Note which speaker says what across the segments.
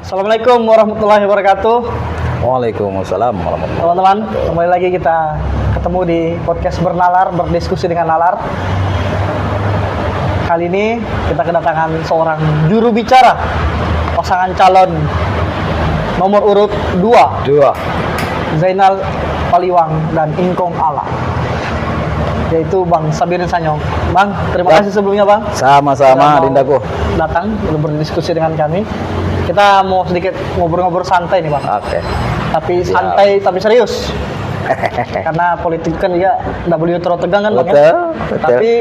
Speaker 1: Assalamualaikum warahmatullahi wabarakatuh.
Speaker 2: Waalaikumsalam warahmatullahi
Speaker 1: Teman-teman, kembali lagi kita ketemu di podcast Bernalar, berdiskusi dengan nalar. Kali ini kita kedatangan seorang juru bicara pasangan calon nomor urut 2, Zainal Paliwang dan Ingkong Ala, yaitu Bang Sabirin Sanyong. Bang, terima kasih sebelumnya Bang.
Speaker 2: Sama-sama Dindaku.
Speaker 1: Datang untuk berdiskusi dengan kami. Kita mau sedikit ngobrol-ngobrol santai nih Bang.
Speaker 2: Oke.
Speaker 1: Tapi santai tapi serius. Karena politik kan juga nggak boleh terlalu tegang kan Bang ya.
Speaker 2: Betul.
Speaker 1: Tapi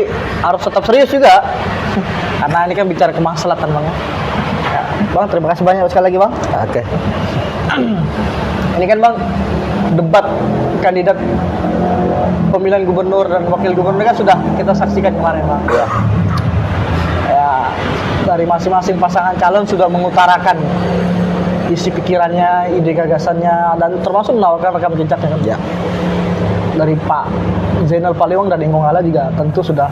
Speaker 1: harus tetap serius juga. Karena ini kan bicara kemaslahatan Bang ya. Bang, terima kasih banyak sekali lagi Bang.
Speaker 2: Oke.
Speaker 1: Ini kan Bang, debat kandidat pemilihan gubernur dan wakil gubernur kan sudah kita saksikan kemarin Bang.
Speaker 2: Ya.
Speaker 1: Ya, dari masing-masing pasangan calon sudah mengutarakan isi pikirannya, ide gagasannya, dan termasuk menawarkan rekam jejaknya kan.
Speaker 2: Ya.
Speaker 1: Dari Pak Zainal Paliwang dan Ingkong Ala juga tentu sudah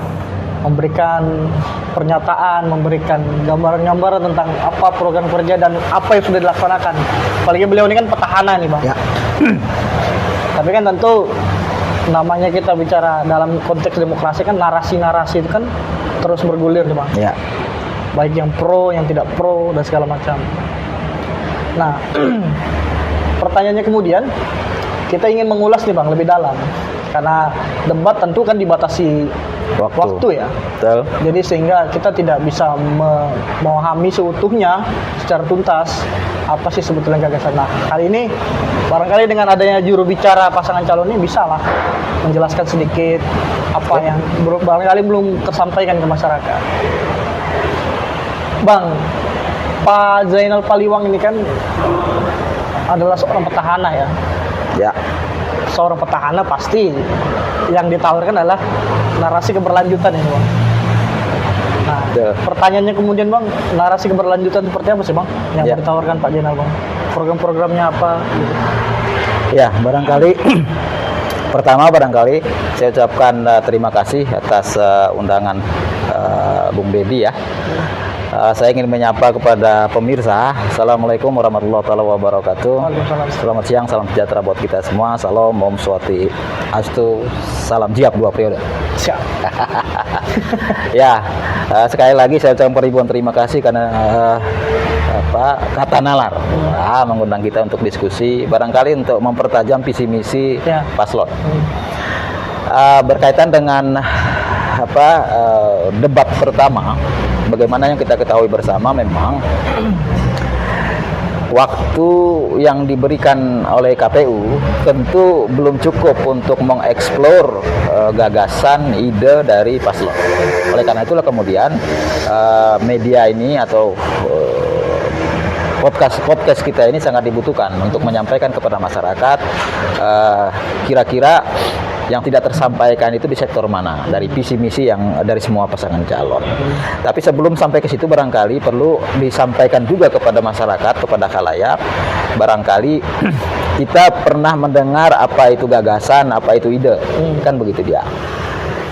Speaker 1: memberikan pernyataan, memberikan gambaran-gambaran tentang apa program kerja dan apa yang sudah dilaksanakan. Apalagi beliau ini kan petahana nih Bang.
Speaker 2: Ya.
Speaker 1: Tapi kan tentu namanya kita bicara dalam konteks demokrasi kan narasi-narasi itu kan terus bergulir nih Bang.
Speaker 2: Ya.
Speaker 1: Baik yang pro, yang tidak pro, dan segala macam. Nah, pertanyaannya kemudian, kita ingin mengulas nih Bang lebih dalam. Karena debat tentu kan dibatasi waktu ya.
Speaker 2: Betul.
Speaker 1: Jadi sehingga kita tidak bisa memahami seutuhnya secara tuntas apa sih sebetulnya gagasan. Nah, kali ini barangkali dengan adanya juru bicara pasangan calon ini bisa lah menjelaskan sedikit apa yang barangkali belum tersampaikan ke masyarakat. Bang, Pak Zainal Paliwang ini kan adalah seorang petahana ya.
Speaker 2: Ya.
Speaker 1: Seorang petahana pasti yang ditawarkan adalah narasi keberlanjutan ini Bang. Nah, pertanyaannya kemudian Bang, narasi keberlanjutan seperti apa sih Bang yang ditawarkan Pak Zainal Bang? Program-programnya apa gitu?
Speaker 2: Ya, pertama barangkali saya ucapkan terima kasih atas undangan Bung Dedi ya. Saya ingin menyapa kepada pemirsa. Assalamualaikum warahmatullahi wabarakatuh. Selamat siang, salam sejahtera buat kita semua. Salam, Om Swati Astu, salam jiap 2 periode.
Speaker 1: Siap.
Speaker 2: Ya, sekali lagi saya ucapkan ribuan terima kasih karena kata nalar mengundang kita untuk diskusi, barangkali untuk mempertajam visi misi paslon. Berkaitan dengan debat pertama, bagaimana yang kita ketahui bersama, memang waktu yang diberikan oleh KPU tentu belum cukup untuk mengeksplor gagasan, ide dari paslon. Oleh karena itulah kemudian media ini atau podcast kita ini sangat dibutuhkan untuk menyampaikan kepada masyarakat kira-kira yang tidak tersampaikan itu di sektor mana dari visi misi yang dari semua pasangan calon. Tapi sebelum sampai ke situ barangkali perlu disampaikan juga kepada masyarakat, kepada khalayak, barangkali kita pernah mendengar apa itu gagasan, apa itu ide, kan begitu dia.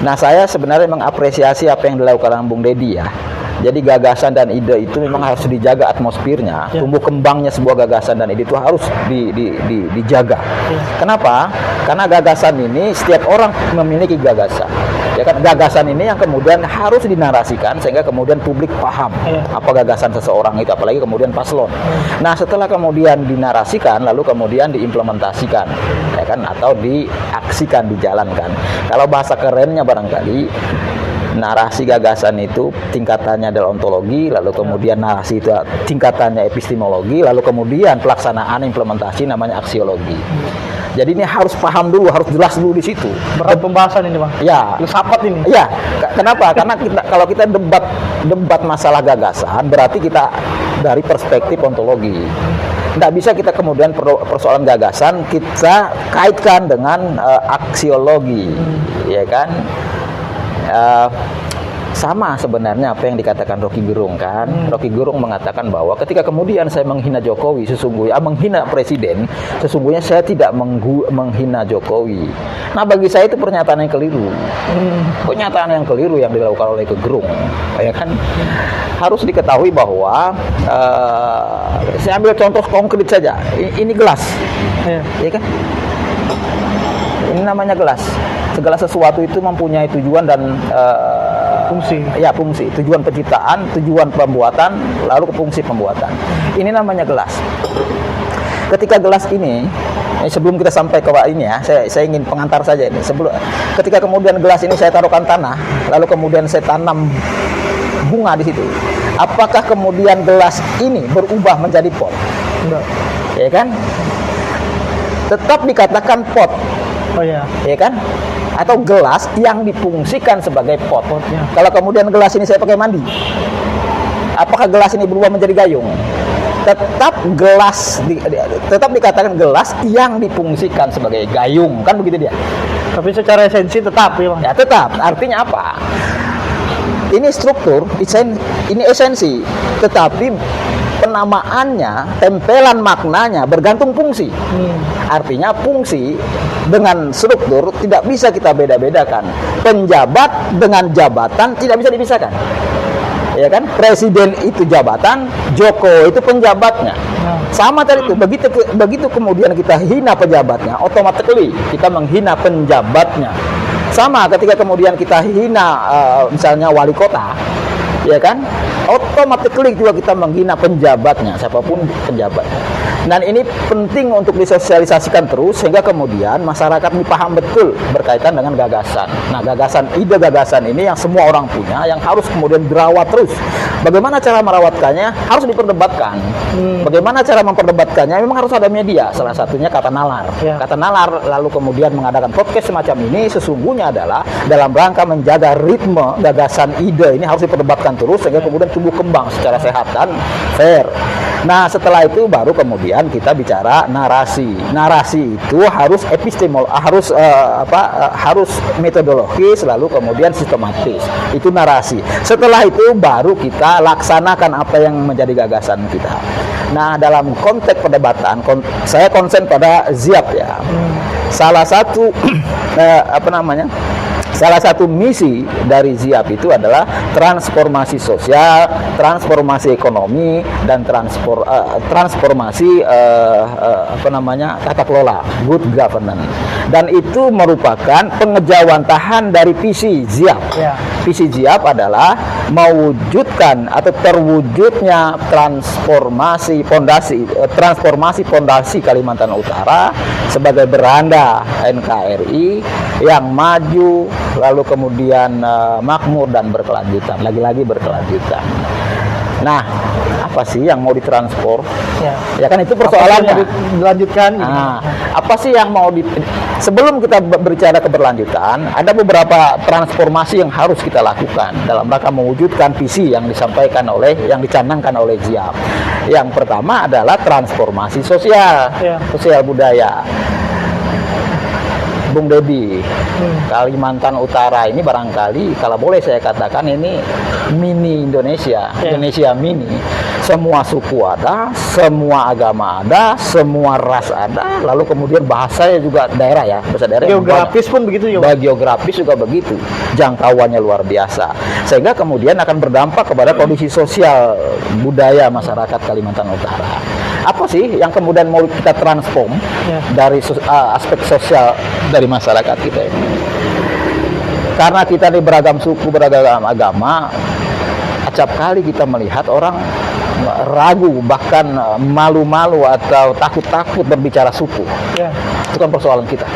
Speaker 2: Nah, saya sebenarnya mengapresiasi apa yang dilakukan Bung Dedi ya. Jadi gagasan dan ide itu memang harus dijaga atmosfernya, tumbuh kembangnya sebuah gagasan dan ide itu harus dijaga. Kenapa? Karena gagasan ini setiap orang memiliki gagasan. Ya kan, gagasan ini yang kemudian harus dinarasikan sehingga kemudian publik paham apa gagasan seseorang itu, apalagi kemudian paslon. Nah, setelah kemudian dinarasikan lalu kemudian diimplementasikan, ya kan, atau diaksikan, dijalankan. Kalau bahasa kerennya barangkali narasi gagasan itu tingkatannya adalah ontologi, lalu kemudian narasi itu tingkatannya epistemologi, lalu kemudian pelaksanaan implementasi namanya aksiologi. Jadi ini harus paham dulu, harus jelas dulu di situ.
Speaker 1: Berat pembahasan ini Bang.
Speaker 2: Ya.
Speaker 1: Filsafat ini.
Speaker 2: Ya. Kenapa? Karena kalau kita debat masalah gagasan, berarti kita dari perspektif ontologi. Tidak bisa kita kemudian persoalan gagasan kita kaitkan dengan aksiologi, ya kan? sama sebenarnya apa yang dikatakan Rocky Gerung kan. Rocky Gerung mengatakan bahwa ketika kemudian saya menghina Jokowi, sesungguhnya menghina presiden, sesungguhnya saya tidak menghina Jokowi. Nah, bagi saya itu pernyataan yang keliru. Pernyataan yang keliru yang dilakukan oleh Gerung, ya kan. Harus diketahui bahwa saya ambil contoh konkret saja. Ini gelas, ya kan. Ini namanya gelas. Segala sesuatu itu mempunyai tujuan dan
Speaker 1: Fungsi.
Speaker 2: Ya, fungsi. Tujuan penciptaan, tujuan pembuatan, lalu ke fungsi pembuatan. Ini namanya gelas. Ketika gelas ini, sebelum kita sampai ke ini ya, saya ingin pengantar saja ini. Ketika kemudian gelas ini saya taruhkan tanah, lalu kemudian saya tanam bunga di situ. Apakah kemudian gelas ini berubah menjadi pot?
Speaker 1: Enggak.
Speaker 2: Ya kan? Tetap dikatakan pot.
Speaker 1: Oh ya.
Speaker 2: Ya kan? Atau gelas yang difungsikan sebagai pot.
Speaker 1: Potnya.
Speaker 2: Kalau kemudian gelas ini saya pakai mandi, apakah gelas ini berubah menjadi gayung? Tetap dikatakan gelas yang difungsikan sebagai gayung, kan begitu dia.
Speaker 1: Tapi secara esensi tetap ya, Bang.
Speaker 2: Ya, tetap. Artinya apa? Ini struktur, ini esensi, tetapi penamaannya, tempelan maknanya bergantung fungsi. Artinya fungsi dengan struktur tidak bisa kita beda-bedakan. Penjabat dengan jabatan tidak bisa dipisahkan. Ya kan? Presiden itu jabatan, Jokowi itu penjabatnya. Sama tadi itu, begitu kemudian kita hina pejabatnya, automatically kita menghina penjabatnya. Sama ketika kemudian kita hina misalnya wali kota, ya kan? Automatically juga kita menghina penjabatnya, siapapun penjabatnya. Dan ini penting untuk disosialisasikan terus sehingga kemudian masyarakat dipaham betul berkaitan dengan gagasan. Nah, ide gagasan ini yang semua orang punya, yang harus kemudian dirawat terus. Bagaimana cara merawatkannya harus diperdebatkan. Bagaimana cara memperdebatkannya memang harus ada media. Salah satunya Kata Nalar.
Speaker 1: Ya.
Speaker 2: Kata Nalar lalu kemudian mengadakan podcast semacam ini sesungguhnya adalah dalam rangka menjaga ritme gagasan ide ini harus diperdebatkan terus sehingga kemudian tumbuh kembang secara sehat dan fair. Nah, setelah itu baru kemudian kita bicara narasi. Narasi itu harus harus metodologis lalu kemudian sistematis. Itu narasi. Setelah itu baru kita laksanakan apa yang menjadi gagasan kita. Nah, dalam konteks perdebatan saya konsen pada ZIAP ya. Salah satu Salah satu misi dari ZIAP itu adalah transformasi sosial, transformasi ekonomi, dan transformasi tata kelola, good governance. Dan itu merupakan pengejawantahan dari visi ZIAP.
Speaker 1: Ya.
Speaker 2: Visi ZIAP adalah mewujudkan atau terwujudnya transformasi fondasi Kalimantan Utara sebagai beranda NKRI yang maju, lalu kemudian makmur dan berkelanjutan, lagi-lagi berkelanjutan. Nah, apa sih yang mau ditransfor? Ya kan itu persoalannya.
Speaker 1: Dilanjutkan.
Speaker 2: Nah, apa sih yang mau sebelum kita berbicara keberlanjutan, ada beberapa transformasi yang harus kita lakukan dalam rangka mewujudkan visi yang dicanangkan oleh ZIAP. Yang pertama adalah transformasi sosial, sosial budaya. Bung Dedi, Kalimantan Utara ini barangkali kalau boleh saya katakan ini mini Indonesia, Indonesia mini. Semua suku ada, semua agama ada, semua ras ada, lalu kemudian bahasanya juga daerah ya, bahasa daerah.
Speaker 1: Geografis pun begitu juga.
Speaker 2: Geografis juga begitu, jangkauannya luar biasa. Sehingga kemudian akan berdampak kepada kondisi sosial budaya masyarakat Kalimantan Utara. Apa sih yang kemudian mau kita transform dari aspek sosial dari masyarakat kita ini? Karena kita ini beragam suku, beragam agama, acap kali kita melihat orang ragu, bahkan malu-malu atau takut-takut berbicara suku. Itu kan persoalan kita.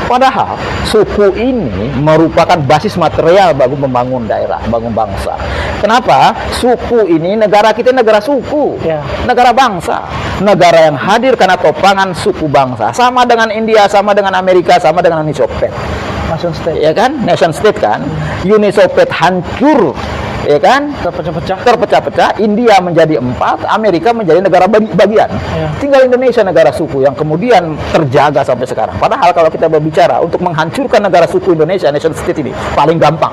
Speaker 2: Padahal suku ini merupakan basis material bagi membangun daerah, membangun bangsa. Kenapa? Suku ini, negara kita negara suku, negara bangsa, negara yang hadir karena topangan suku bangsa. Sama dengan India, sama dengan Amerika, sama dengan Uni Soviet.
Speaker 1: Nation state.
Speaker 2: Ya kan? Nation state kan? Uni Soviet hancur, ya kan? Terpecah-pecah. India menjadi 4, Amerika menjadi negara bagian. Tinggal Indonesia negara suku yang kemudian terjaga sampai sekarang. Padahal kalau kita berbicara untuk menghancurkan negara suku Indonesia, nation state ini paling gampang.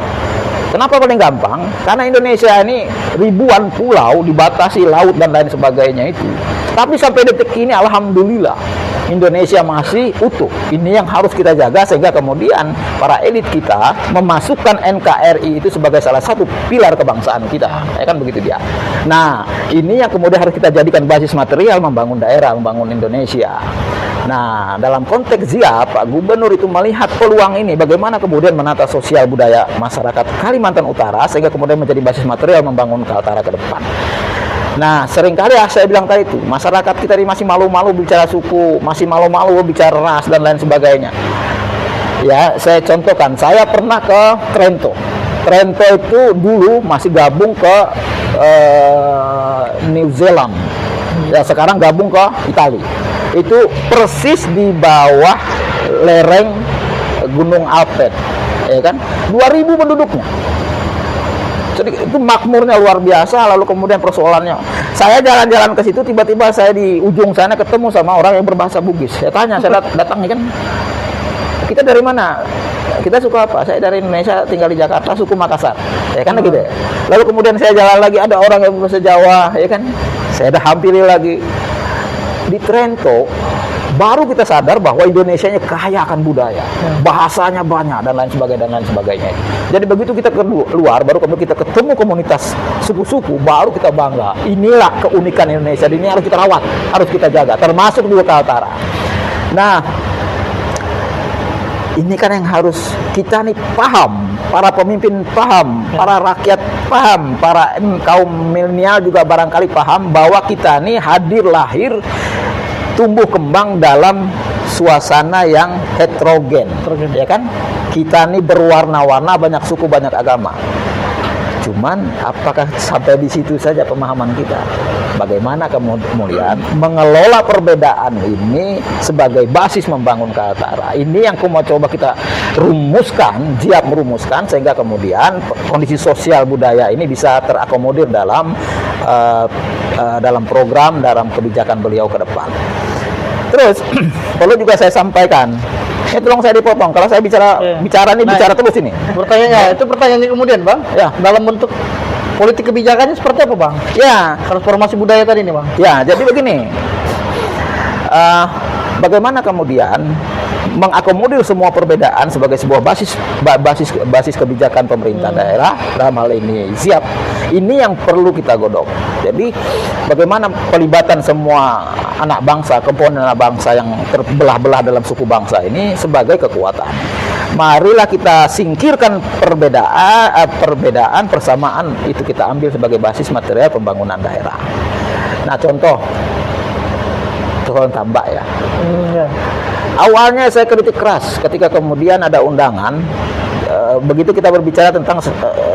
Speaker 2: Kenapa paling gampang? Karena Indonesia ini ribuan pulau, dibatasi laut dan lain sebagainya itu. Tapi sampai detik ini alhamdulillah Indonesia masih utuh. Ini yang harus kita jaga sehingga kemudian para elit kita memasukkan NKRI itu sebagai salah satu pilar kebangsaan kita. Ya kan begitu dia. Nah, ini yang kemudian harus kita jadikan basis material membangun daerah, membangun Indonesia. Nah, dalam konteks ZIAP, Pak Gubernur itu melihat peluang ini, bagaimana kemudian menata sosial budaya masyarakat Kalimantan Utara, sehingga kemudian menjadi basis material membangun Kaltara ke depan. Nah, seringkali saya bilang tadi itu, masyarakat kita ini masih malu-malu bicara suku, masih malu-malu bicara ras, dan lain sebagainya. Ya, saya contohkan, saya pernah ke Trento. Trento itu dulu masih gabung ke New Zealand. Ya, sekarang gabung ke Italia. Itu persis di bawah lereng Gunung Alpen, ya kan? 2000 penduduknya. Jadi itu makmurnya luar biasa. Lalu kemudian persoalannya, saya jalan-jalan ke situ, tiba-tiba saya di ujung sana ketemu sama orang yang berbahasa Bugis. Saya tanya, saya datang nih kan, kita dari mana? Kita suku apa? Saya dari Indonesia, tinggal di Jakarta, suku Makassar, ya kan gitu ya. Lalu kemudian saya jalan lagi, ada orang yang berbahasa Jawa, ya kan? Saya dah hampiri lagi. Di Trento baru kita sadar bahwa Indonesianya kaya akan budaya, bahasanya banyak dan lain sebagainya. Jadi begitu kita keluar, baru kemudian kita ketemu komunitas suku-suku, baru kita bangga. Inilah keunikan Indonesia, ini harus kita rawat, harus kita jaga, termasuk juga Kaltara. Nah, ini kan yang harus kita nih paham, para pemimpin paham, para rakyat paham, para kaum milenial juga barangkali paham bahwa kita nih hadir lahir tumbuh kembang dalam suasana yang heterogen, ya kan? Kita nih berwarna-warna, banyak suku, banyak agama. Cuman apakah sampai di situ saja pemahaman kita? Bagaimana kemudian mengelola perbedaan ini sebagai basis membangun Kaltara? Ini yang aku mau coba kita rumuskan, ZIAP merumuskan, sehingga kemudian kondisi sosial budaya ini bisa terakomodir dalam program, dalam kebijakan beliau ke depan. Terus perlu juga saya sampaikan, ini tolong saya dipotong. Kalau saya bicara terus ini.
Speaker 1: Pertanyaannya, itu pertanyaannya kemudian, Bang.
Speaker 2: Ya.
Speaker 1: Dalam bentuk politik kebijakannya seperti apa, Bang?
Speaker 2: Ya,
Speaker 1: Transformasi budaya tadi nih, Bang.
Speaker 2: ya. Jadi begini, bagaimana kemudian mengakomodir semua perbedaan sebagai sebuah basis kebijakan pemerintah daerah, dalam hal ini ZIAP. Ini yang perlu kita godok. Jadi bagaimana pelibatan semua anak bangsa, komponen anak bangsa yang terbelah-belah dalam suku bangsa ini sebagai kekuatan. Marilah kita singkirkan perbedaan, persamaan itu kita ambil sebagai basis material pembangunan daerah. Nah, contoh tambak ya.
Speaker 1: Ya.
Speaker 2: Awalnya saya kritik keras ketika kemudian ada undangan, begitu kita berbicara tentang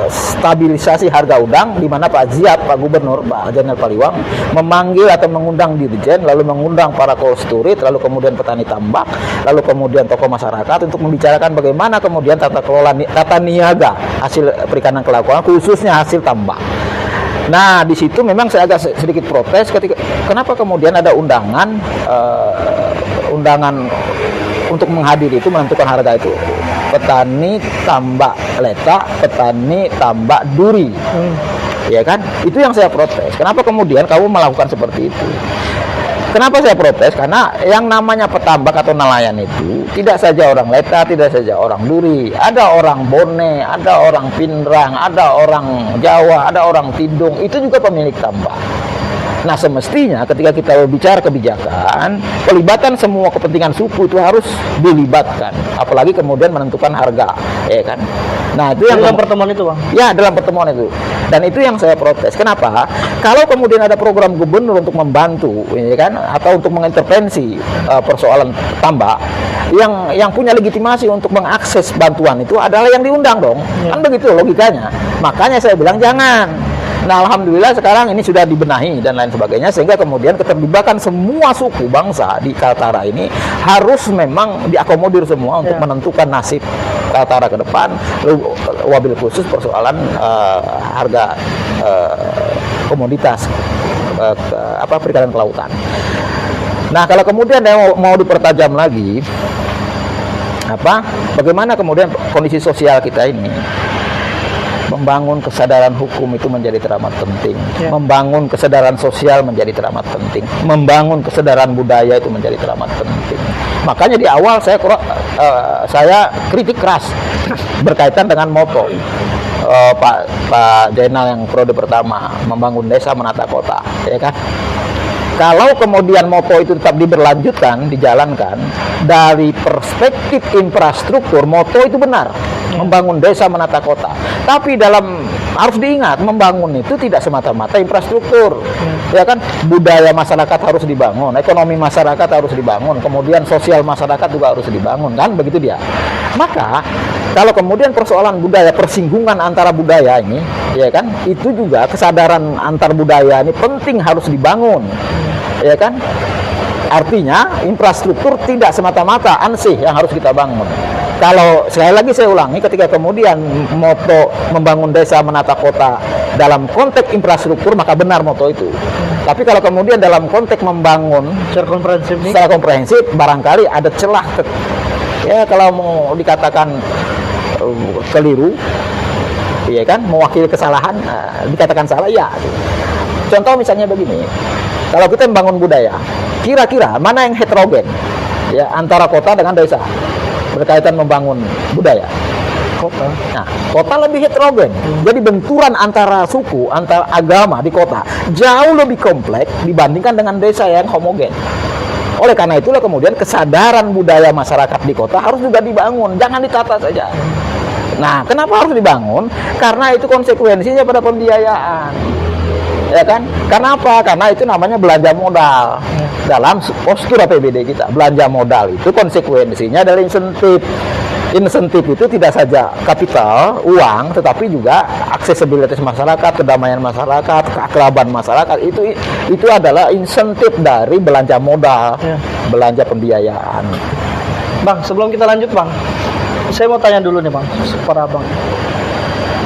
Speaker 2: stabilisasi harga udang, di mana Pak ZIAP, Pak Gubernur, Pak Jenderal Paliwang memanggil atau mengundang dirjen, lalu mengundang para kosturit, lalu kemudian petani tambak, lalu kemudian tokoh masyarakat untuk membicarakan bagaimana kemudian tata niaga hasil perikanan kelautan, khususnya hasil tambak. Nah, di situ memang saya agak sedikit protes ketika kenapa kemudian ada undangan untuk menghadiri itu, menentukan harga itu. Petani tambak letak, petani tambak duri. Ya kan? Itu yang saya protes. Kenapa kemudian kamu melakukan seperti itu? Kenapa saya protes? Karena yang namanya petambak atau nelayan itu tidak saja orang Leta, tidak saja orang Duri, ada orang Bone, ada orang Pindrang, ada orang Jawa, ada orang Tidung, itu juga pemilik tambak. Nah, semestinya ketika kita berbicara kebijakan, pelibatan semua kepentingan suku itu harus dilibatkan, apalagi kemudian menentukan harga, ya kan? Nah, itu yang
Speaker 1: dalam pertemuan itu, Bang.
Speaker 2: Ya, dalam pertemuan itu. Dan itu yang saya protes. Kenapa? Kalau kemudian ada program gubernur untuk membantu, ya kan, atau untuk mengintervensi persoalan tambak, yang punya legitimasi untuk mengakses bantuan itu adalah yang diundang dong.
Speaker 1: Ya.
Speaker 2: Kan begitu logikanya. Makanya saya bilang jangan. Nah, alhamdulillah sekarang ini sudah dibenahi dan lain sebagainya, sehingga kemudian keterlibatan semua suku bangsa di Kaltara ini harus memang diakomodir semua untuk menentukan nasib Kaltara ke depan, wabil khusus persoalan harga komoditas perikanan kelautan. Nah, kalau kemudian mau dipertajam lagi, bagaimana kemudian kondisi sosial kita ini? membangun kesadaran hukum itu menjadi teramat penting,
Speaker 1: Ya.
Speaker 2: membangun kesadaran sosial menjadi teramat penting, membangun kesadaran budaya itu menjadi teramat penting. Makanya di awal saya kritik keras berkaitan dengan moto Pak Zainal yang periode pertama, membangun desa menata kota, ya kan? Kalau kemudian moto itu tetap diberlanjutkan, dijalankan dari perspektif infrastruktur, moto itu benar, membangun desa menata kota. Tapi harus diingat, membangun itu tidak semata-mata infrastruktur, ya kan? Budaya masyarakat harus dibangun, ekonomi masyarakat harus dibangun, kemudian sosial masyarakat juga harus dibangun, kan? Begitu dia. Maka kalau kemudian persoalan budaya, persinggungan antara budaya ini, ya kan? Itu juga kesadaran antar budaya ini penting, harus dibangun. Ya kan? Artinya infrastruktur tidak semata-mata ansih yang harus kita bangun. Kalau sekali lagi saya ulangi, ketika kemudian moto membangun desa menata kota dalam konteks infrastruktur, maka benar moto itu. Tapi kalau kemudian dalam konteks membangun secara komprehensif, barangkali ada celah ya, kalau mau dikatakan keliru, ya kan, mewakili kesalahan, dikatakan salah, ya. Contoh misalnya begini, kalau kita membangun budaya, kira-kira mana yang heterogen, ya, antara kota dengan desa berkaitan membangun budaya?
Speaker 1: Kota.
Speaker 2: Nah, kota lebih heterogen. Jadi benturan antara suku, antara agama di kota jauh lebih kompleks dibandingkan dengan desa yang homogen. Oleh karena itulah kemudian kesadaran budaya masyarakat di kota harus juga dibangun, jangan ditata saja. Nah, kenapa harus dibangun? Karena itu konsekuensinya pada pembiayaan. Ya kan? Kenapa? Karena itu namanya belanja modal. Dalam postur APBD kita, belanja modal itu konsekuensinya adalah insentif. Insentif itu tidak saja kapital, uang, tetapi juga aksesibilitas masyarakat, kedamaian masyarakat, keakraban masyarakat. Itu adalah insentif dari belanja modal,
Speaker 1: Ya.
Speaker 2: belanja pembiayaan.
Speaker 1: Bang, sebelum kita lanjut, Bang, saya mau tanya dulu nih, Bang, kepada Abang.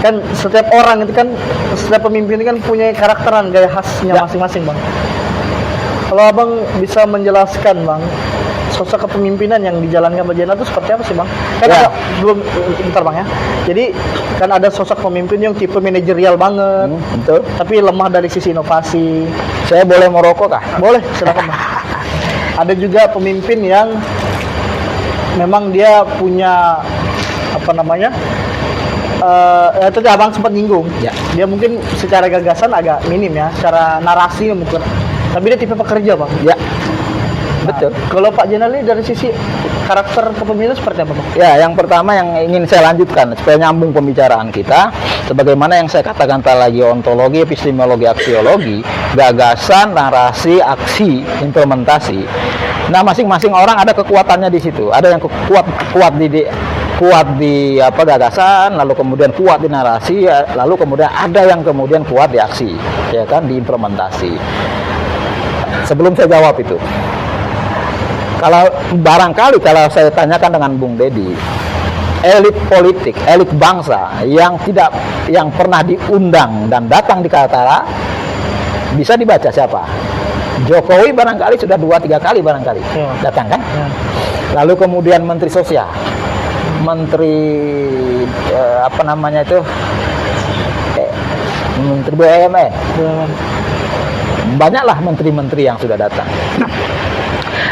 Speaker 1: Kan setiap orang itu kan, setiap pemimpin itu kan punya karakteran, gaya khasnya
Speaker 2: Ya.
Speaker 1: masing-masing, Bang. Kalau Abang bisa menjelaskan, Bang, sosok kepemimpinan yang dijalankan Pak Zainal itu seperti apa sih, Bang? Kan
Speaker 2: Ya.
Speaker 1: ada, belum, bentar Bang ya. Jadi kan ada sosok pemimpin yang tipe manajerial banget,
Speaker 2: Betul.
Speaker 1: tapi lemah dari sisi inovasi.
Speaker 2: Saya boleh merokok kah?
Speaker 1: Boleh, silakan Bang. Ada juga pemimpin yang memang dia punya apa namanya? Tadi Abang sempat nyinggung.
Speaker 2: Ya.
Speaker 1: Dia mungkin secara gagasan agak minim ya, secara narasi mungkin. Tapi dia tipe pekerja, Bang.
Speaker 2: Ya.
Speaker 1: Nah,
Speaker 2: Betul.
Speaker 1: kalau Pak Zainal ini dari sisi karakter kepemimpinan seperti apa, Bang?
Speaker 2: Ya, yang pertama yang ingin saya lanjutkan supaya nyambung pembicaraan kita, sebagaimana yang saya katakan tadi, ontologi, epistemologi, aksiologi, gagasan, narasi, aksi, implementasi. Nah, masing-masing orang ada kekuatannya di situ. Ada yang kuat di gagasan, lalu kemudian kuat di narasi, lalu kemudian ada yang kemudian kuat di aksi, ya kan, di implementasi. Sebelum saya jawab itu, kalau barangkali kalau saya tanyakan dengan Bung Dedi, elit politik, elit bangsa yang pernah diundang dan datang di Kaltara, bisa dibaca siapa? Jokowi barangkali sudah 2-3 kali barangkali
Speaker 1: Ya.
Speaker 2: datang kan?
Speaker 1: Ya.
Speaker 2: Lalu kemudian Menteri Sosial, Menteri Menteri BUMN, banyaklah menteri-menteri yang sudah datang.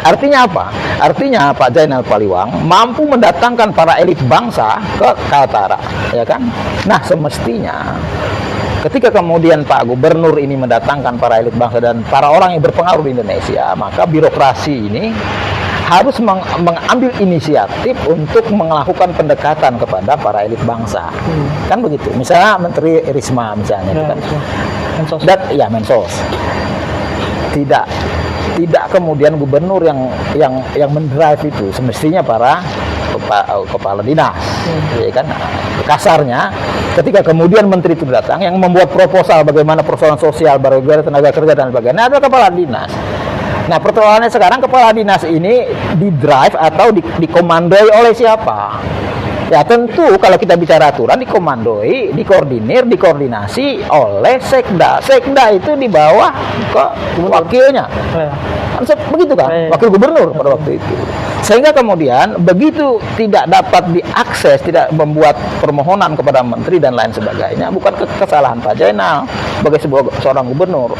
Speaker 2: Artinya apa? Artinya Pak Zainal Paliwang mampu mendatangkan para elit bangsa ke Kaltara, ya kan? Nah, semestinya ketika kemudian Pak Gubernur ini mendatangkan para elit bangsa dan para orang yang berpengaruh di Indonesia, maka birokrasi ini harus mengambil inisiatif untuk melakukan pendekatan kepada para elit bangsa. Kan begitu. Misalnya Menteri Risma misalnya,
Speaker 1: Ya,
Speaker 2: kan?
Speaker 1: Mensos.
Speaker 2: Dan ya Mensos. Tidak kemudian gubernur yang mendrive itu, semestinya para kepala dinas, ya kan? Kasarnya, ketika kemudian menteri itu datang yang membuat proposal bagaimana persoalan sosial, bagaimana tenaga kerja dan sebagainya, ada kepala dinas. Nah, persoalannya sekarang kepala dinas ini di drive atau dikomandoi oleh siapa? Ya tentu kalau kita bicara aturan dikomandoi, dikoordinasi oleh sekda. Sekda itu di bawah ke wakilnya. Kan begitu kan? Wakil gubernur pada waktu itu. Sehingga kemudian begitu tidak dapat diakses, tidak membuat permohonan kepada menteri dan lain sebagainya, bukan kesalahan Pak Zainal sebagai seorang gubernur.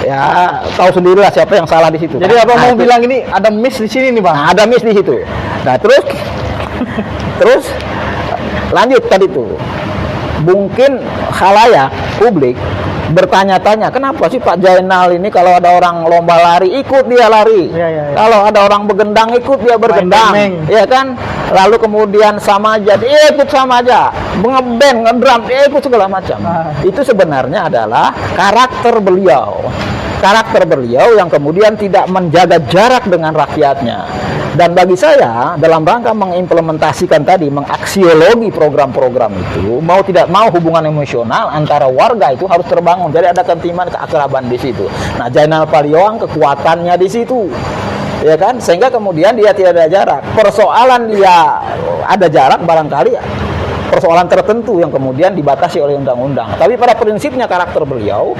Speaker 2: Ya, tahu sendirilah siapa yang salah di situ.
Speaker 1: Jadi
Speaker 2: kan?
Speaker 1: Abang mau bilang ini ada miss di sini nih, Bang.
Speaker 2: Nah, ada miss di situ. Nah, terus lanjut tadi tuh. Mungkin khalayak publik bertanya-tanya, kenapa sih Pak Zainal ini kalau ada orang lomba lari ikut dia lari,
Speaker 1: Ya.
Speaker 2: kalau ada orang begendang ikut dia bergendang, ya kan? Lalu kemudian sama aja, dia ikut sama aja, ngeband, ngedrum, dia ikut segala macam. Itu sebenarnya adalah karakter beliau yang kemudian tidak menjaga jarak dengan rakyatnya. Dan bagi saya, dalam rangka mengimplementasikan tadi, mengaksiologi program-program itu, mau tidak mau hubungan emosional antara warga itu harus terbangun. Jadi ada kentiman keakraban di situ. Nah, Zainal Palioang kekuatannya di situ, ya kan? Sehingga kemudian dia tidak ada jarak. Persoalan dia ada jarak barangkali persoalan tertentu yang kemudian dibatasi oleh undang-undang. Tapi pada prinsipnya karakter beliau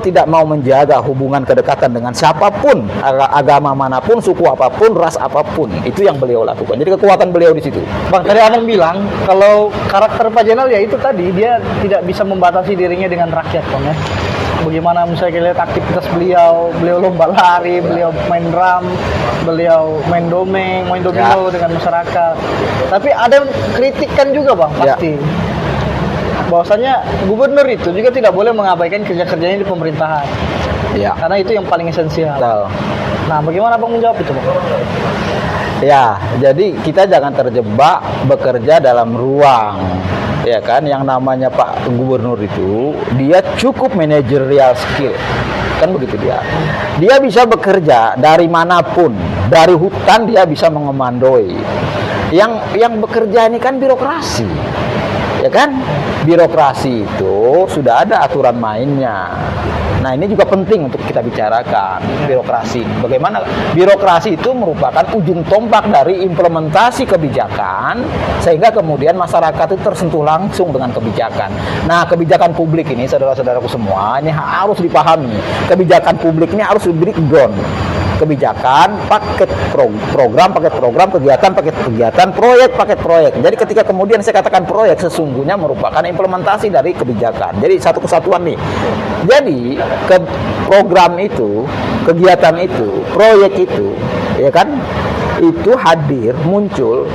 Speaker 2: tidak mau menjaga hubungan kedekatan dengan siapapun, agama manapun, suku apapun, ras apapun. Itu yang beliau lakukan. Jadi kekuatan beliau di situ.
Speaker 1: Bang, tadi Abang bilang kalau karakter Pak Zainal ya itu tadi, dia tidak bisa membatasi dirinya dengan rakyat, Bang, ya. Bagaimana misalnya kita lihat aktivitas beliau lomba lari, beliau main drum, beliau main domino dengan masyarakat. Tapi ada kritikan juga, Bang, pasti. Bahwasanya gubernur itu juga tidak boleh mengabaikan kerja-kerjanya di pemerintahan.
Speaker 2: Ya.
Speaker 1: Karena itu yang paling esensial.
Speaker 2: Betul.
Speaker 1: Nah, bagaimana Bang menjawab itu, Bang?
Speaker 2: Ya, jadi kita jangan terjebak bekerja dalam ruang. Ya kan, yang namanya Pak Gubernur itu dia cukup managerial skill, kan begitu dia bisa bekerja dari manapun, dari hutan dia bisa mengomandoi. Yang bekerja ini kan birokrasi, ya kan, birokrasi itu sudah ada aturan mainnya. Nah, ini juga penting untuk kita bicarakan, birokrasi. Bagaimana birokrasi itu merupakan ujung tombak dari implementasi kebijakan, sehingga kemudian masyarakat itu tersentuh langsung dengan kebijakan. Nah, kebijakan publik ini, saudara-saudaraku semua, ini harus dipahami. Kebijakan publik ini harus di-breakdown. Kebijakan, paket program, paket kegiatan, paket proyek. Jadi ketika kemudian saya katakan proyek, sesungguhnya merupakan implementasi dari kebijakan. Jadi satu kesatuan nih. Jadi program itu, kegiatan itu, proyek itu, ya kan, itu hadir, muncul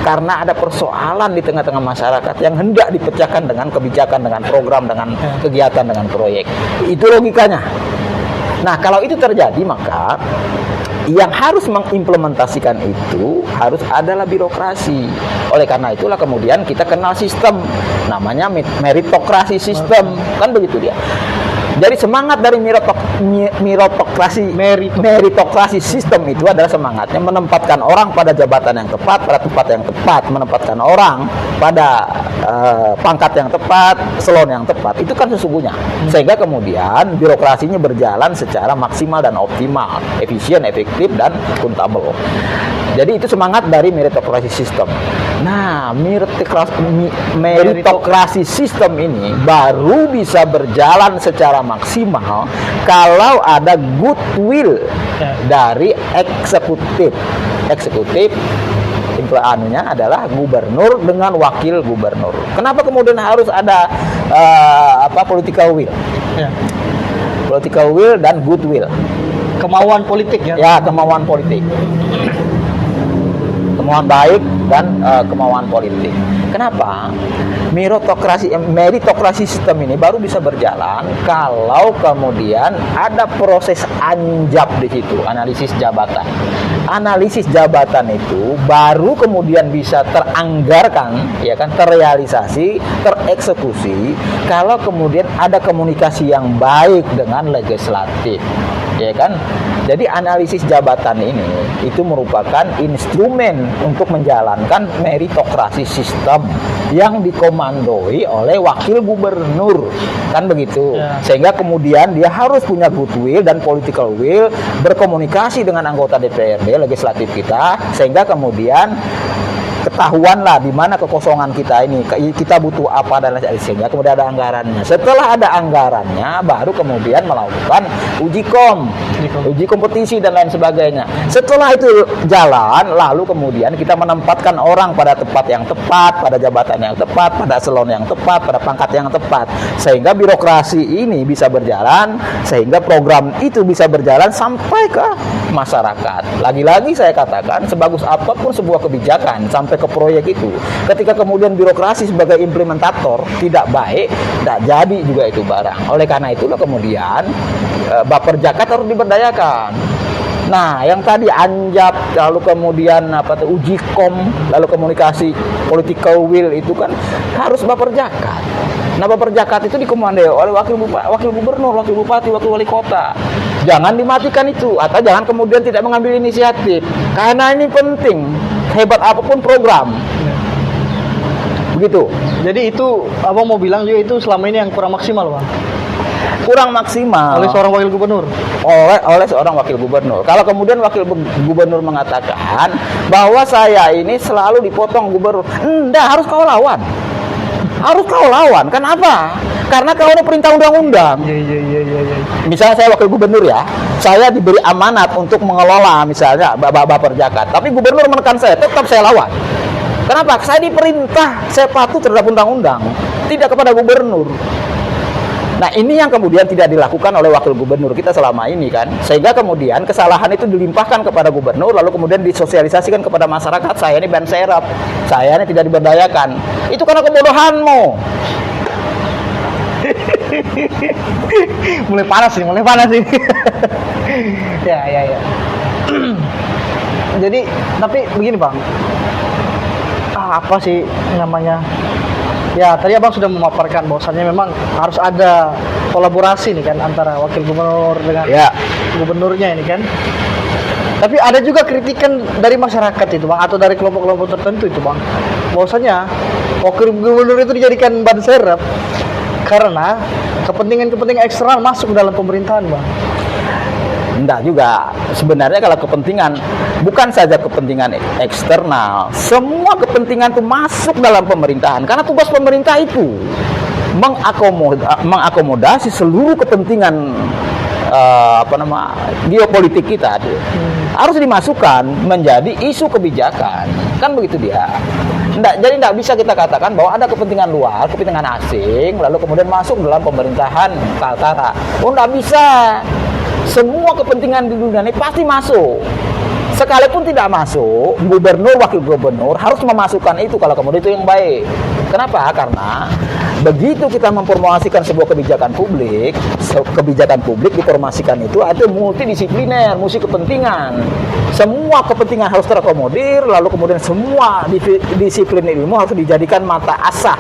Speaker 2: karena ada persoalan di tengah-tengah masyarakat yang hendak dipecahkan dengan kebijakan, dengan program, dengan kegiatan, dengan proyek. Itu logikanya. Nah, kalau itu terjadi, maka yang harus mengimplementasikan itu harus adalah birokrasi. Oleh karena itulah kemudian kita kenal sistem, namanya meritokrasi sistem, kan begitu dia. Jadi semangat dari meritokrasi sistem itu adalah semangatnya menempatkan orang pada jabatan yang tepat, pada tempat yang tepat, menempatkan orang pada pangkat yang tepat, eselon yang tepat. Itu kan sesungguhnya. Sehingga kemudian birokrasinya berjalan secara maksimal dan optimal, efisien, efektif, dan akuntabel. Jadi itu semangat dari meritokrasi sistem. Nah, meritokrasi sistem ini baru bisa berjalan secara maksimal kalau ada goodwill dari eksekutif. Anunya adalah gubernur dengan wakil gubernur. Kenapa kemudian harus ada political will?
Speaker 1: Ya.
Speaker 2: Political will dan goodwill.
Speaker 1: Kemauan politik ya.
Speaker 2: Ya, kemauan politik. Kemauan baik dan kemauan politik. Kenapa? Meritokrasi sistem ini baru bisa berjalan kalau kemudian ada proses anjab di situ, analisis jabatan. Analisis jabatan itu baru kemudian bisa teranggarkan, ya kan, terrealisasi, tereksekusi kalau kemudian ada komunikasi yang baik dengan legislatif. Ya kan? Jadi analisis jabatan ini itu merupakan instrumen untuk menjalankan meritokrasi sistem yang dikomandoi oleh wakil gubernur, kan begitu. Sehingga kemudian dia harus punya goodwill dan political will, berkomunikasi dengan anggota DPRD legislatif kita, sehingga kemudian ketahuan lah di mana kekosongan kita ini, kita butuh apa dan lain sebagainya. Kemudian ada anggarannya. Setelah ada anggarannya, baru kemudian melakukan uji kompetisi dan lain sebagainya. Setelah itu jalan, lalu kemudian kita menempatkan orang pada tempat yang tepat, pada jabatan yang tepat, pada eselon yang tepat, pada pangkat yang tepat, sehingga birokrasi ini bisa berjalan, sehingga program itu bisa berjalan sampai ke masyarakat. Lagi-lagi saya katakan, sebagus apapun sebuah kebijakan sampai ke proyek itu, ketika kemudian birokrasi sebagai implementator tidak baik, tidak jadi juga itu barang. Oleh karena itulah kemudian Baperjakat harus diberdayakan. Nah, yang tadi anjap, lalu kemudian uji kom, lalu komunikasi political will itu kan harus Baperjakat. Nah, Baperjakat itu dikomandoi oleh wakil gubernur, wakil bupati, wakil wali kota. Jangan dimatikan itu, atau jangan kemudian tidak mengambil inisiatif, karena ini penting. Hebat apapun program, begitu.
Speaker 1: Jadi itu abang mau bilang juga itu selama ini yang kurang maksimal, Bang,
Speaker 2: kurang maksimal
Speaker 1: oleh seorang wakil gubernur.
Speaker 2: Oleh seorang wakil gubernur. Kalau kemudian wakil gubernur mengatakan bahwa saya ini selalu dipotong gubernur, enggak, harus kau lawan. Harus kau lawan. Kenapa? Karena kau ini perintah undang-undang.
Speaker 1: Iya.
Speaker 2: Misalnya saya wakil gubernur ya, saya diberi amanat untuk mengelola misalnya Baperjakat, tapi gubernur menekan saya, tetap saya lawan. Kenapa? Saya diperintah, saya patuh terhadap undang-undang, tidak kepada gubernur. Nah, ini yang kemudian tidak dilakukan oleh wakil gubernur kita selama ini kan, sehingga kemudian kesalahan itu dilimpahkan kepada gubernur, lalu kemudian disosialisasikan kepada masyarakat. Saya ini ban serap, saya ini tidak diberdayakan. Itu karena kebodohanmu.
Speaker 1: mulai panas ini. Ya. Jadi, tapi begini, Bang. Apa sih namanya? Ya, tadi abang sudah memaparkan bahwasannya memang harus ada kolaborasi nih kan antara wakil gubernur dengan gubernurnya ini kan. Tapi ada juga kritikan dari masyarakat itu, Bang, atau dari kelompok-kelompok tertentu itu, Bang, bahwasanya wakil gubernur itu dijadikan ban serep karena kepentingan-kepentingan eksternal masuk dalam pemerintahan, Bang.
Speaker 2: Enggak juga. Sebenarnya kalau kepentingan, bukan saja kepentingan eksternal, semua kepentingan itu masuk dalam pemerintahan. Karena tugas pemerintah itu mengakomodasi seluruh kepentingan geopolitik kita. Harus dimasukkan menjadi isu kebijakan. Kan begitu dia. Jadi tidak bisa kita katakan bahwa ada kepentingan luar, kepentingan asing, lalu kemudian masuk dalam pemerintahan Kaltara. Oh, tidak bisa. Semua kepentingan di dunia ini pasti masuk. Sekalipun tidak masuk, gubernur, wakil gubernur harus memasukkan itu kalau kemudian itu yang baik. Kenapa? Karena begitu kita mempromosikan sebuah kebijakan publik dipromosikan itu ada multidisipliner, multi kepentingan. Semua kepentingan harus terakomodir, lalu kemudian semua disiplin ilmu harus dijadikan mata asah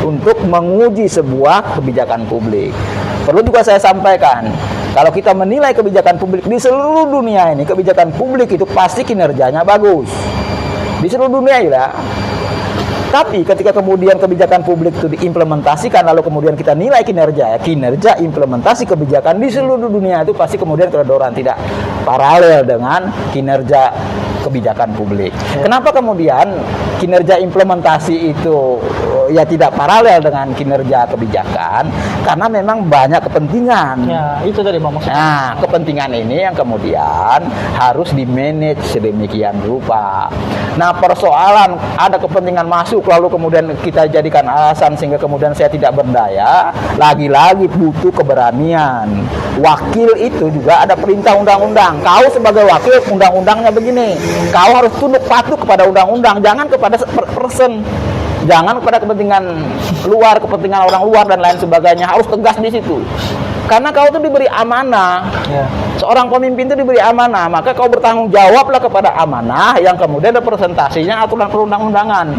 Speaker 2: untuk menguji sebuah kebijakan publik. Perlu juga saya sampaikan, kalau kita menilai kebijakan publik di seluruh dunia ini, kebijakan publik itu pasti kinerjanya bagus. Di seluruh dunia ya. Tapi ketika kemudian kebijakan publik itu diimplementasikan, lalu kemudian kita nilai kinerja implementasi kebijakan di seluruh dunia itu pasti kemudian kedodoran, tidak paralel dengan kinerja kebijakan publik. Kenapa kemudian kinerja implementasi itu ya tidak paralel dengan kinerja kebijakan? Karena memang banyak kepentingan.
Speaker 1: Ya, itu tadi Bang maksudnya.
Speaker 2: Nah, kepentingan ini yang kemudian harus di-manage sedemikian rupa. Nah, persoalan ada kepentingan masuk lalu kemudian kita jadikan alasan sehingga kemudian saya tidak berdaya, lagi-lagi butuh keberanian. Wakil itu juga ada perintah undang-undang. Kau sebagai wakil, undang-undangnya begini. Kau harus tunduk patuh kepada undang-undang, jangan kepada person. Jangan kepada kepentingan luar, kepentingan orang luar dan lain sebagainya. Harus tegas di situ. Karena kau itu diberi amanah. Ya. Seorang pemimpin itu diberi amanah, maka kau bertanggung jawablah kepada amanah yang kemudian representasinya aturan perundang-undangan.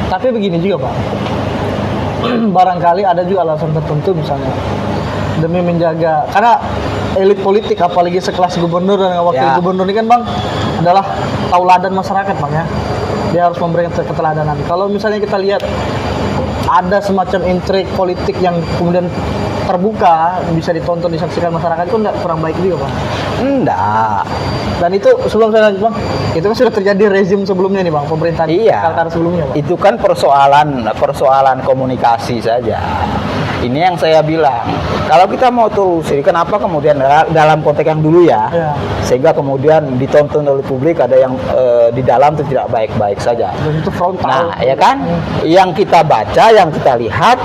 Speaker 1: Tapi begini juga, Pak. Barangkali ada juga alasan tertentu misalnya demi menjaga, karena elit politik apalagi sekelas gubernur dan wakil gubernur ini kan Bang adalah tauladan masyarakat Bang ya. Dia harus memberikan keteladanan. Kalau misalnya kita lihat ada semacam intrik politik yang kemudian terbuka bisa ditonton, disaksikan masyarakat, itu enggak kurang baik juga Bang?
Speaker 2: Enggak.
Speaker 1: Dan itu sebelum saya lanjut bang, itu kan sudah terjadi rezim sebelumnya nih bang, pemerintahan
Speaker 2: Iya.
Speaker 1: Kaltara sebelumnya bang.
Speaker 2: Itu kan persoalan komunikasi saja. Ini yang saya bilang. Kalau kita mau telusuri kenapa kemudian dalam konteks yang dulu ya,
Speaker 1: Iya.
Speaker 2: sehingga kemudian ditonton oleh publik ada yang di dalam itu tidak baik-baik saja.
Speaker 1: Dan itu frontal.
Speaker 2: Nah, ya kan? Yang kita baca, yang kita lihat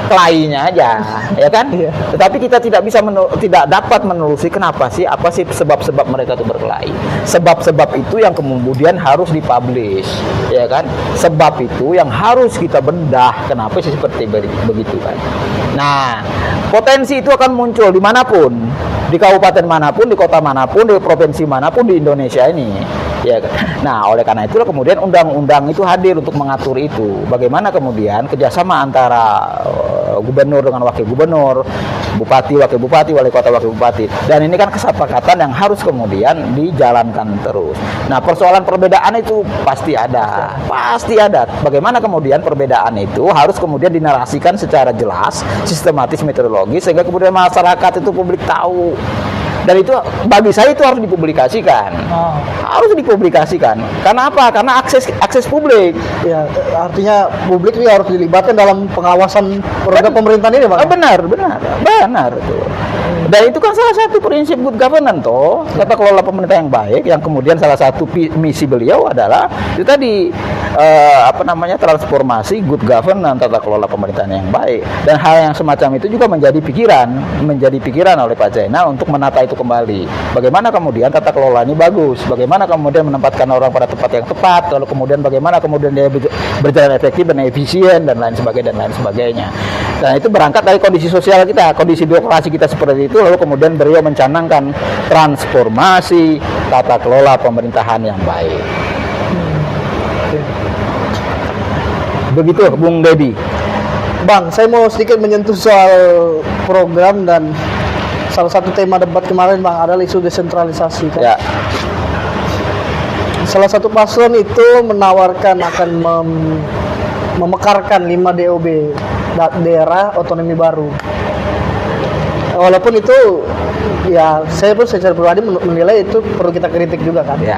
Speaker 2: kelainya aja, ya kan?
Speaker 1: Iya.
Speaker 2: Tetapi kita tidak dapat menelusuri kenapa sih, apa sih sebab-sebab mereka itu berkelahi. Sebab-sebab itu yang kemudian harus dipublish, ya kan? Sebab itu yang harus kita bedah. Kenapa sih seperti begitu kan? Nah, potensi itu akan muncul dimanapun, di kabupaten manapun, di kota manapun, di provinsi manapun di Indonesia ini. Ya, nah oleh karena itulah kemudian undang-undang itu hadir untuk mengatur itu. Bagaimana kemudian kerjasama antara gubernur dengan wakil gubernur, bupati, wakil bupati, wali kota, wakil bupati. Dan ini kan kesepakatan yang harus kemudian dijalankan terus. Nah persoalan perbedaan itu pasti ada. Bagaimana kemudian perbedaan itu harus kemudian dinarasikan secara jelas, sistematis, metodologis, sehingga kemudian masyarakat itu publik tahu. Dan itu bagi saya itu harus dipublikasikan. Harus dipublikasikan. Karena apa? Karena akses publik.
Speaker 1: Ya, artinya publik ini harus dilibatkan dalam pengawasan program pemerintahan ini, Bang.
Speaker 2: Benar itu. Dan itu kan salah satu prinsip good governance toh, tata kelola pemerintah yang baik, yang kemudian salah satu misi beliau adalah itu tadi transformasi good governance, tata kelola pemerintahan yang baik. Dan hal yang semacam itu juga menjadi pikiran oleh Pak Zainal untuk menata itu kembali. Bagaimana kemudian tata kelola ini bagus, bagaimana kemudian menempatkan orang pada tempat yang tepat, lalu kemudian bagaimana kemudian dia berjalan efektif dan efisien dan lain sebagainya. Dan itu berangkat dari kondisi sosial kita, kondisi birokrasi kita seperti itu, lalu kemudian beliau mencanangkan transformasi tata kelola pemerintahan yang baik. Begitu Bung Dedi.
Speaker 1: Bang, saya mau sedikit menyentuh soal program dan salah satu tema debat kemarin Bang adalah isu desentralisasi kan.
Speaker 2: Ya.
Speaker 1: Salah satu paslon itu menawarkan akan memekarkan 5 DOB, daerah otonomi baru. Walaupun itu ya saya pun secara pribadi menilai itu perlu kita kritik juga kan.
Speaker 2: Ya.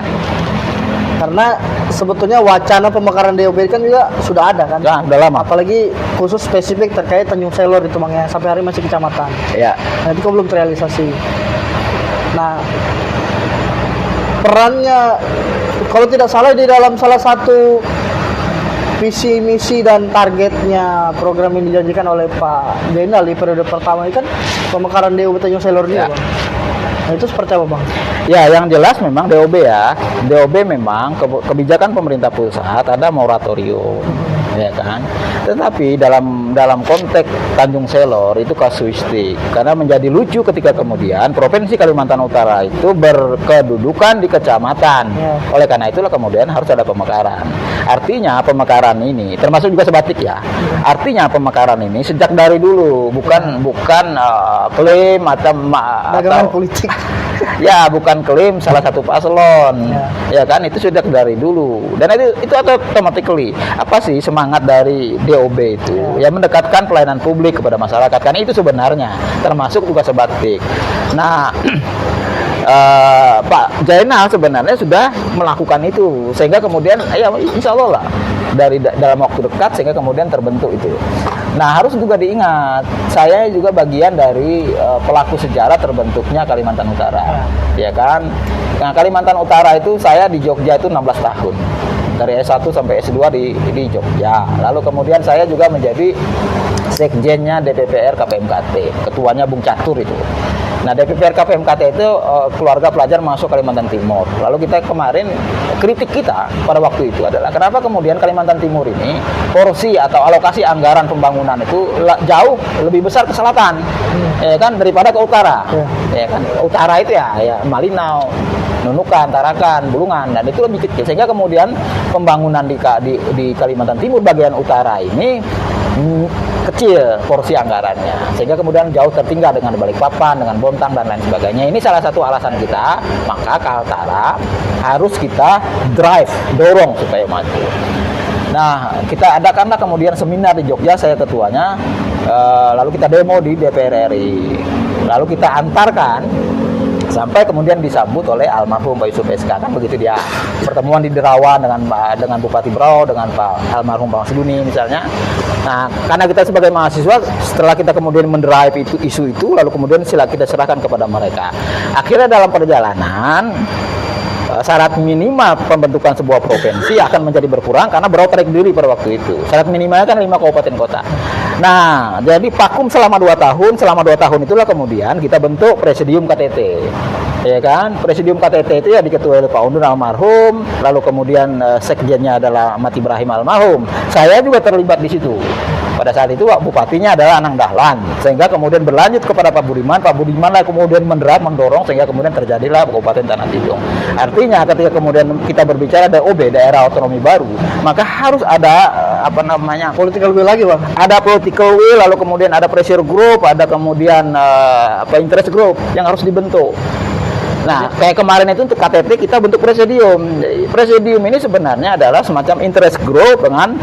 Speaker 1: Karena sebetulnya wacana pemekaran DOB kan juga sudah ada kan.
Speaker 2: Ya, udah lama.
Speaker 1: Apalagi khusus spesifik terkait Tanjung Selor itu Bang yang sampai hari masih kecamatan.
Speaker 2: Ya.
Speaker 1: Nah, itu kok belum terrealisasi. Nah, perannya kalau tidak salah di dalam salah satu visi misi dan targetnya program yang dijanjikan oleh Pak Zainal di periode pertama ini kan pemekaran DOB Tanjung Selor ini
Speaker 2: Ya.
Speaker 1: Bang. Nah, itu seperti apa Bang?
Speaker 2: Ya, yang jelas memang DOB ya. DOB memang kebijakan pemerintah pusat ada moratorium, ya kan. Tetapi dalam konteks Tanjung Selor itu kasuistik karena menjadi lucu ketika kemudian Provinsi Kalimantan Utara itu berkedudukan di kecamatan.
Speaker 1: Ya.
Speaker 2: Oleh karena itulah kemudian harus ada pemekaran. Artinya pemekaran ini termasuk juga sebatik ya. Artinya pemekaran ini sejak dari dulu bukan klaim
Speaker 1: Dagangan politik.
Speaker 2: Ya, bukan klaim salah satu paslon. Ya kan, itu sudah dari dulu. Dan itu automatically apa sih semangat dari DOB itu? Ya, mendekatkan pelayanan publik kepada masyarakat. Karena itu sebenarnya termasuk juga sebatik. Nah, Pak Zainal sebenarnya sudah melakukan itu sehingga kemudian ya insya Allah lah dalam waktu dekat sehingga kemudian terbentuk itu. Nah harus juga diingat saya juga bagian dari pelaku sejarah terbentuknya Kalimantan Utara, ya kan? Nah Kalimantan Utara itu saya di Jogja itu 16 tahun dari S1 sampai S2 di Jogja. Lalu kemudian saya juga menjadi sekjennya DPPR KPMKT, ketuanya Bung Catur itu. Nah, DPPR KPMKT itu keluarga pelajar masuk Kalimantan Timur. Lalu kita kemarin kritik kita pada waktu itu adalah kenapa kemudian Kalimantan Timur ini porsi atau alokasi anggaran pembangunan itu jauh lebih besar ke selatan, ya kan daripada ke utara. Ya kan utara itu ya Malinau, Nunukan, Tarakan, Bulungan, dan itu lebih kecil sehingga kemudian pembangunan di Kalimantan Timur bagian utara ini kecil porsi anggarannya sehingga kemudian jauh tertinggal dengan Balikpapan, dengan Bontang dan lain sebagainya. Ini salah satu alasan kita, maka Kaltara harus kita dorong supaya maju. Nah, kita adakanlah kemudian seminar di Jogja, saya ketuanya, lalu kita demo di DPR RI, lalu kita antarkan sampai kemudian disambut oleh almarhum Pak Yusuf SK, kan begitu dia pertemuan di Derawan dengan Bupati Berau, dengan Pak almarhum Bang Seduni misalnya. Nah, karena kita sebagai mahasiswa, setelah kita kemudian mendrive isu itu, lalu kemudian kita serahkan kepada mereka. Akhirnya dalam perjalanan syarat minimal pembentukan sebuah provinsi akan menjadi berkurang karena Berau tarik diri pada waktu itu. Syarat minimalnya kan 5 kabupaten kota. Nah, jadi vakum selama 2 tahun. Selama 2 tahun itulah kemudian kita bentuk Presidium KTT. Ya kan? Presidium KTT itu ya diketuai oleh Pak Undun almarhum, lalu kemudian sekjennya adalah Ahmad Ibrahim almarhum. Saya juga terlibat di situ. Pada saat itu bupatinya adalah Anang Dahlan, sehingga kemudian berlanjut kepada Pak Budiman lah kemudian mendorong sehingga kemudian terjadilah Kabupaten Tanah Tidung. Artinya ketika kemudian kita berbicara DOB, daerah otonomi baru, maka harus ada
Speaker 1: Political will lagi, Bang.
Speaker 2: ada political will, lalu kemudian ada pressure group, ada kemudian interest group yang harus dibentuk. Nah, kayak kemarin itu untuk KTT kita bentuk presidium. Presidium ini sebenarnya adalah semacam interest group dengan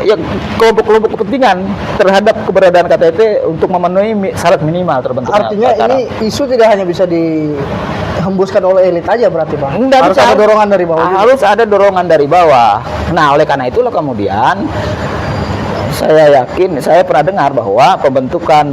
Speaker 2: ya kelompok-kelompok kepentingan terhadap keberadaan KTT untuk memenuhi syarat minimal terbentuknya.
Speaker 1: Artinya ini isu tidak hanya bisa dihembuskan oleh elit aja berarti, Bang.
Speaker 2: Nggak
Speaker 1: Harus
Speaker 2: bisa.
Speaker 1: ada dorongan dari bawah juga.
Speaker 2: Harus ada dorongan dari bawah. Nah, oleh karena itulah kemudian saya yakin, saya pernah dengar bahwa pembentukan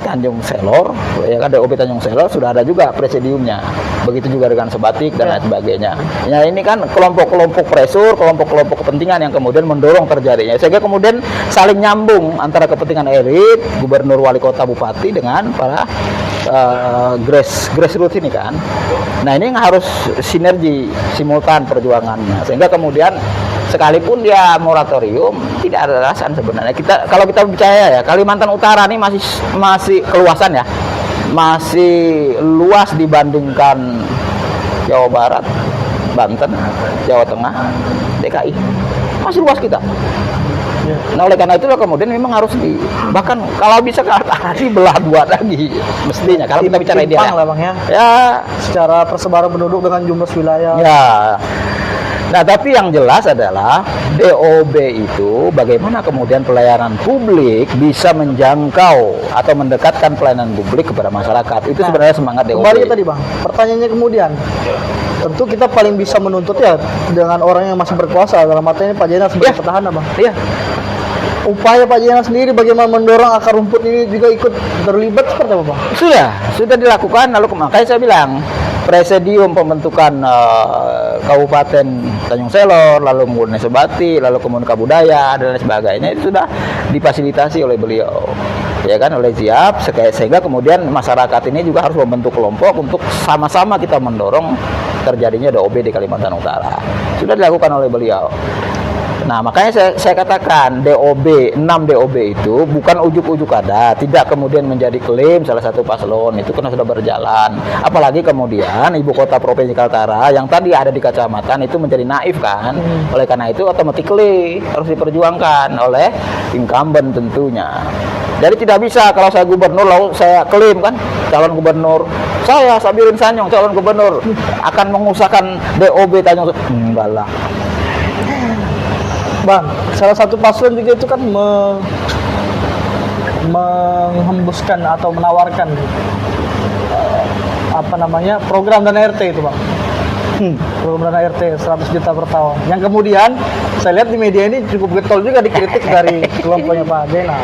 Speaker 2: Tanjung Selor, ya kan, DOB Tanjung Selor sudah ada juga presidiumnya. Begitu juga dengan Sebatik dan lain sebagainya. Ya, ini kan kelompok-kelompok pressure, kelompok-kelompok kepentingan yang kemudian mendorong terjadinya. Sehingga kemudian saling nyambung antara kepentingan elit, gubernur, wali kota, bupati dengan para grassroots ini kan. Nah, ini yang harus sinergi simultan perjuangannya. Sehingga kemudian sekalipun dia moratorium, tidak ada alasan sebenarnya. Kalau kita percaya ya, Kalimantan Utara ini masih keluasan ya, masih luas dibandingkan Jawa Barat, Banten, Jawa Tengah, DKI, masih luas kita. Nah, oleh karena itulah kemudian memang harus bahkan kalau bisa belah 2 lagi mestinya kalau kita bicara ideal
Speaker 1: lah, Bang, ya.
Speaker 2: Ya,
Speaker 1: Secara persebaran penduduk dengan jumlah wilayah.
Speaker 2: ya. Nah, tapi yang jelas adalah DOB itu bagaimana kemudian pelayanan publik bisa menjangkau atau mendekatkan pelayanan publik kepada masyarakat. Itu sebenarnya semangat DOB.
Speaker 1: Kembali ke tadi, Bang. Pertanyaannya kemudian, tentu kita paling bisa menuntut ya dengan orang yang masih berkuasa, dalam artinya Pak Jena sebagai petahana, Bang.
Speaker 2: Iya.
Speaker 1: Upaya Pak Jena sendiri bagaimana mendorong akar rumput ini juga ikut terlibat seperti apa, Bang?
Speaker 2: Sudah dilakukan. Lalu makanya saya bilang presidium pembentukan Kabupaten Tanjung Selor, lalu kemudian Sebati, lalu kemudian Kabudaya dan lain sebagainya itu sudah difasilitasi oleh beliau, ya kan, oleh Ziap, sehingga kemudian masyarakat ini juga harus membentuk kelompok untuk sama-sama kita mendorong terjadinya DOB di Kalimantan Utara. Sudah dilakukan oleh beliau. Nah, makanya saya katakan DOB, 6 DOB itu bukan ujuk-ujuk ada, tidak kemudian menjadi klaim salah satu paslon, itu kan sudah berjalan. Apalagi kemudian ibu kota provinsi Kaltara yang tadi ada di kecamatan itu menjadi naif kan. Oleh karena itu automatically harus diperjuangkan oleh incumbent tentunya. Jadi tidak bisa kalau saya gubernur lalu saya klaim kan calon gubernur, saya Sabirin Sanyong calon gubernur akan mengusahakan DOB Tanjung Selor. Enggak lah.
Speaker 1: Bang, salah satu paslon juga itu kan menghembuskan atau menawarkan program dana RT itu, Bang. Program dana RT 100 juta per tahun. Yang kemudian saya lihat di media ini cukup getol juga dikritik dari kelompoknya Pak Jena.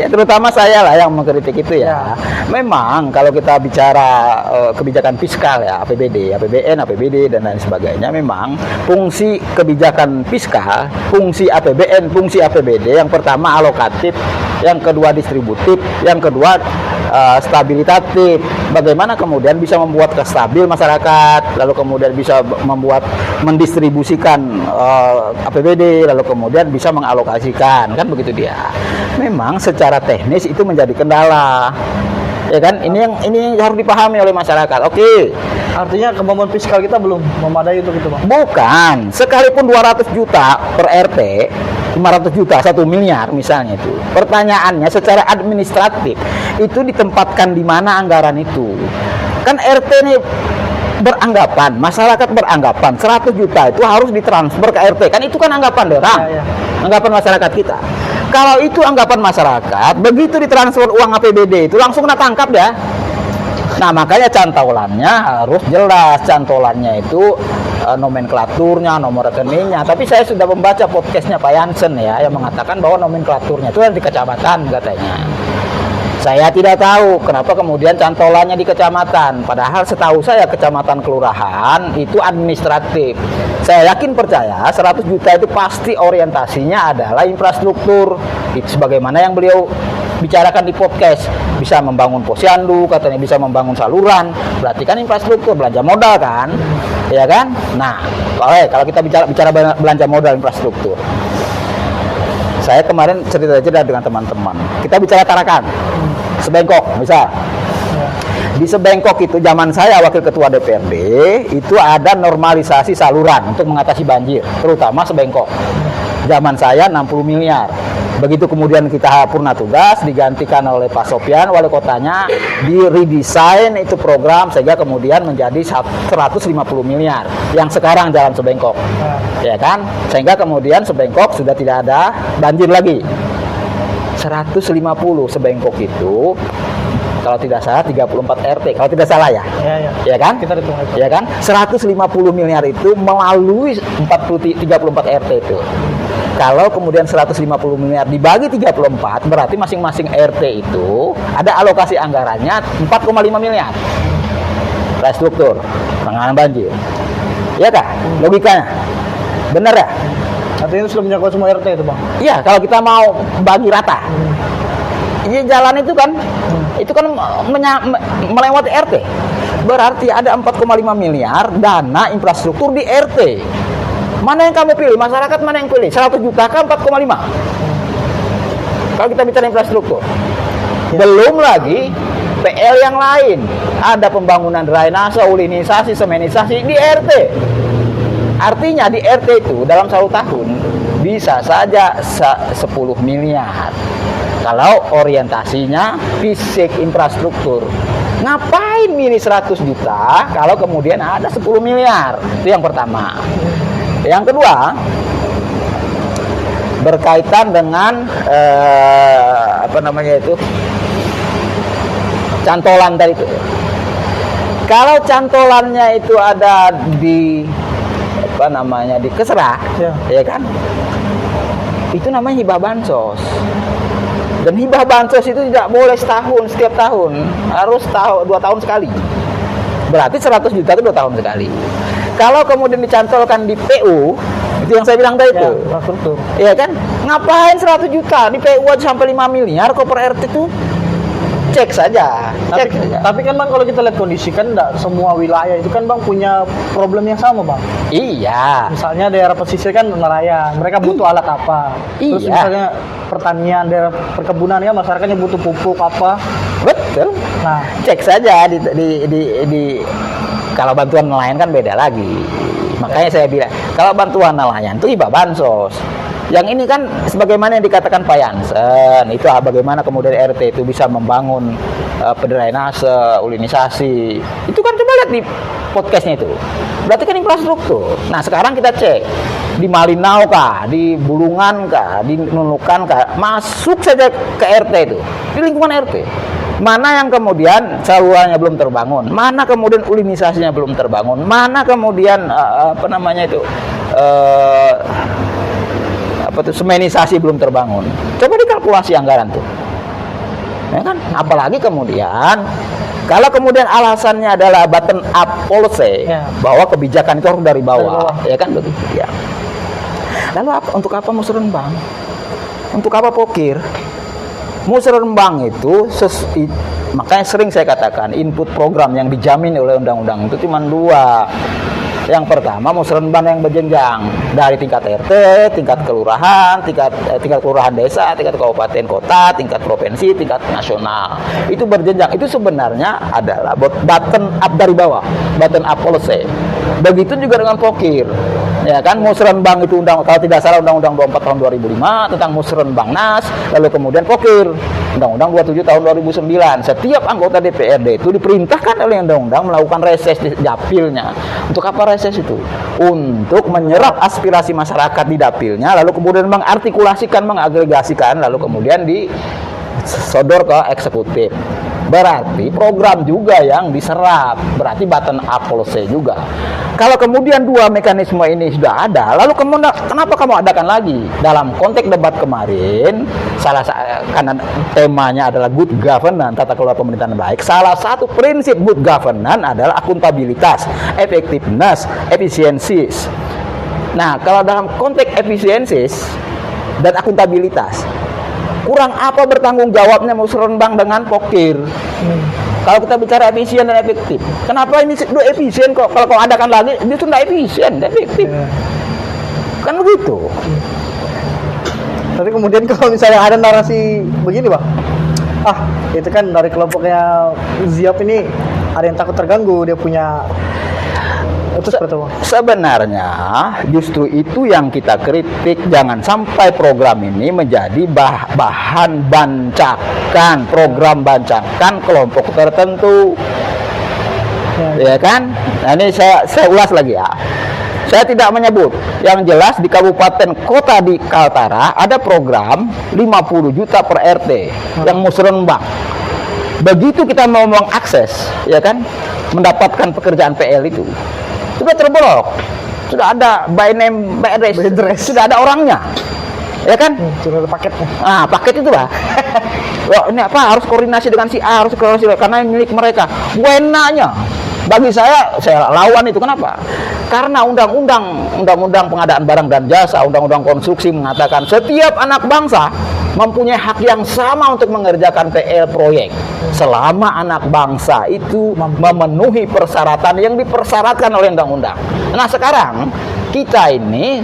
Speaker 2: Ya, terutama saya lah yang mengkritik itu ya. Memang kalau kita bicara kebijakan fiskal ya, APBD, APBN, APBD dan lain sebagainya, memang fungsi kebijakan fiskal, fungsi APBN, fungsi APBD yang pertama alokatif, yang kedua distributif, yang kedua stabilitatif. Bagaimana kemudian bisa membuat stabil masyarakat, lalu kemudian bisa mendistribusikan APBD, lalu kemudian bisa mengalokasikan, kan begitu dia. Memang secara teknis itu menjadi kendala, ya kan? Ini yang harus dipahami oleh masyarakat. Oke.
Speaker 1: Artinya kemampuan fiskal kita belum memadai untuk itu, Bang.
Speaker 2: Bukan, sekalipun 200 juta per RT, 500 juta, 1 miliar misalnya itu. Pertanyaannya secara administratif itu ditempatkan di mana anggaran itu? Kan RT ini beranggapan, masyarakat beranggapan 100 juta itu harus ditransfer ke RT. Kan itu kan anggapan daerah. Anggapan masyarakat kita. Kalau itu anggapan masyarakat, begitu ditransfer uang APBD itu langsung kena tangkap ya. Nah, makanya cantolannya harus jelas. Cantolannya itu nomenklaturnya, nomor rekeningnya. Tapi saya sudah membaca podcastnya Pak Jansen ya, yang mengatakan bahwa nomenklaturnya itu ada di kecamatan katanya. Saya tidak tahu kenapa kemudian cantolannya di kecamatan. Padahal setahu saya kecamatan kelurahan itu administratif. Saya yakin percaya 100 juta itu pasti orientasinya adalah infrastruktur. Itu sebagaimana yang beliau bicarakan di podcast. Bisa membangun posyandu, katanya bisa membangun saluran. Berarti kan infrastruktur, belanja modal kan? Ya kan? Nah, kalau kita bicara belanja modal infrastruktur. Saya kemarin cerita-cerita dengan teman-teman. Kita bicara Tarakan. Sebengkok, misal. Di Sebengkok itu zaman saya wakil ketua DPRD, itu ada normalisasi saluran untuk mengatasi banjir, terutama Sebengkok. Zaman saya 60 miliar. Begitu kemudian kita purna tugas, digantikan oleh Pak Sopyan, wali kotanya, di redesign itu program sehingga kemudian menjadi 150 miliar yang sekarang jalan Sebengkok. Ya kan? Sehingga kemudian Sebengkok sudah tidak ada banjir lagi. 150 Sebengkok itu kalau tidak salah 34 RT, kalau tidak salah ya. Ya kan?
Speaker 1: Kita hitung itu.
Speaker 2: Ya kan? 150 miliar itu melalui 34 RT itu. Kalau kemudian 150 miliar dibagi 34, berarti masing-masing RT itu ada alokasi anggarannya 4,5 miliar. Restruktur, penanganan banjir. Ya kah? Logikanya. Benar ya?
Speaker 1: Artinya itu sudah menjangkau semua RT itu, Bang.
Speaker 2: Iya, kalau kita mau bagi rata. Ini jalan itu kan melewati RT. Berarti ada 4,5 miliar dana infrastruktur di RT. Mana yang kamu pilih? Masyarakat mana yang pilih? 100 juta kan 4,5. Kalau kita bicara infrastruktur. Belum lagi PL yang lain. Ada pembangunan drainase, ulinisasi, semenisasi di RT. Artinya di RT itu dalam 1 tahun bisa saja 10 miliar. Kalau orientasinya fisik infrastruktur. Ngapain milih 100 juta kalau kemudian ada 10 miliar? Itu yang pertama. Yang kedua, berkaitan dengan cantolan tadi itu. Kalau cantolannya itu ada di di Kesra, ya kan? Itu namanya hibah bansos. Dan hibah bansos itu tidak boleh setiap tahun, harus 2 tahun sekali. Berarti 100 juta itu 2 tahun sekali. Kalau kemudian dicantolkan di PU, itu yang saya bilang tadi itu. Iya kan? Ngapain 100 juta di PU aja sampai 5 miliar kok per RT itu? Cek saja.
Speaker 1: Tapi kan Bang, kalau kita lihat kondisi kan enggak semua wilayah itu kan Bang punya problem yang sama, Bang.
Speaker 2: Iya.
Speaker 1: Misalnya daerah pesisir kan nelayan, mereka butuh alat apa? Terus misalnya pertanian, daerah perkebunan ya masyarakatnya butuh pupuk apa?
Speaker 2: Betul.
Speaker 1: Nah,
Speaker 2: cek saja di kalau bantuan nelayan kan beda lagi. Makanya saya bilang, kalau bantuan nelayan itu hibah bansos. Yang ini kan sebagaimana yang dikatakan Pak Jansen, itu bagaimana kemudian RT itu bisa membangun drainase, ulinisasi. Itu kan coba lihat di podcastnya itu. Berarti kan infrastruktur. Nah, sekarang kita cek di Malinau kah, di Bulungan kah, di Nunukan kah, masuk saja ke RT itu, di lingkungan RT. Mana yang kemudian salurannya belum terbangun, mana kemudian ulinisasinya belum terbangun, mana kemudian semenisasi belum terbangun. Coba dikalkulasi anggaran tuh. Ya kan? Apalagi kemudian kalau kemudian alasannya adalah bottom up policy, bahwa kebijakan itu harus dari bawah. Ya kan begitu ya. Lalu untuk apa musrenbang? Untuk apa pokir? Musrenbang itu makanya sering saya katakan input program yang dijamin oleh undang-undang itu cuma 2. Yang pertama musrenbang yang berjenjang dari tingkat RT, tingkat kelurahan, tingkat kelurahan desa, tingkat kabupaten kota, tingkat provinsi, tingkat nasional. Itu berjenjang. Itu sebenarnya adalah bottom up dari bawah, bottom up policy. Begitu juga dengan pokir. Ya kan, musrenbang itu kalau tidak salah Undang-Undang 24 tahun 2005 tentang musrenbang nas, lalu kemudian pokir. Undang-Undang 27 tahun 2009. Setiap anggota DPRD itu diperintahkan oleh undang-undang melakukan reses di dapilnya. Untuk apa reses itu? Untuk menyerap aspirasi masyarakat di dapilnya, lalu kemudian mengartikulasikan, mengagregasikan, lalu kemudian disodor ke eksekutif. Berarti program juga yang diserap, berarti button up policy juga. Kalau kemudian dua mekanisme ini sudah ada, lalu kenapa kamu adakan lagi? Dalam konteks debat kemarin, karena temanya adalah good governance, tata kelola pemerintahan baik, salah satu prinsip good governance adalah akuntabilitas, effectiveness, efisiensis. Nah, kalau dalam konteks efisiensis dan akuntabilitas, kurang apa bertanggung jawabnya musrenbang dengan pokir? Kalau kita bicara efisien dan efektif, kenapa ini dua efisien kok? Kalau kau adakan lagi, dia sudah efisien, efektif. Kan begitu.
Speaker 1: Tapi kemudian kalau misalnya ada narasi begini, Bang, itu kan dari kelompoknya Ziap ini ada yang takut terganggu, dia punya itu seperti apa?
Speaker 2: Sebenarnya justru itu yang kita kritik, jangan sampai program ini menjadi bahan bancakan, program bancakan kelompok tertentu, ya kan? Nah, ini saya ulas lagi ya. Saya tidak menyebut, yang jelas di kabupaten kota di Kaltara ada program 50 juta per RT yang musrenbang. Begitu kita mau mengakses, ya kan, mendapatkan pekerjaan PL itu, sudah terblok, sudah ada by name, by address, sudah ada orangnya, ya kan?
Speaker 1: Sudah ada paketnya.
Speaker 2: Paket itu lah. Wah, ini apa? Harus koordinasi dengan si A, harus koordinasi karena ini milik mereka. Buenanya, bagi saya lawan itu. Kenapa? Karena undang-undang pengadaan barang dan jasa, undang-undang konstruksi mengatakan setiap anak bangsa mempunyai hak yang sama untuk mengerjakan PL proyek selama anak bangsa itu memenuhi persyaratan yang dipersyaratkan oleh undang-undang. Nah, sekarang kita ini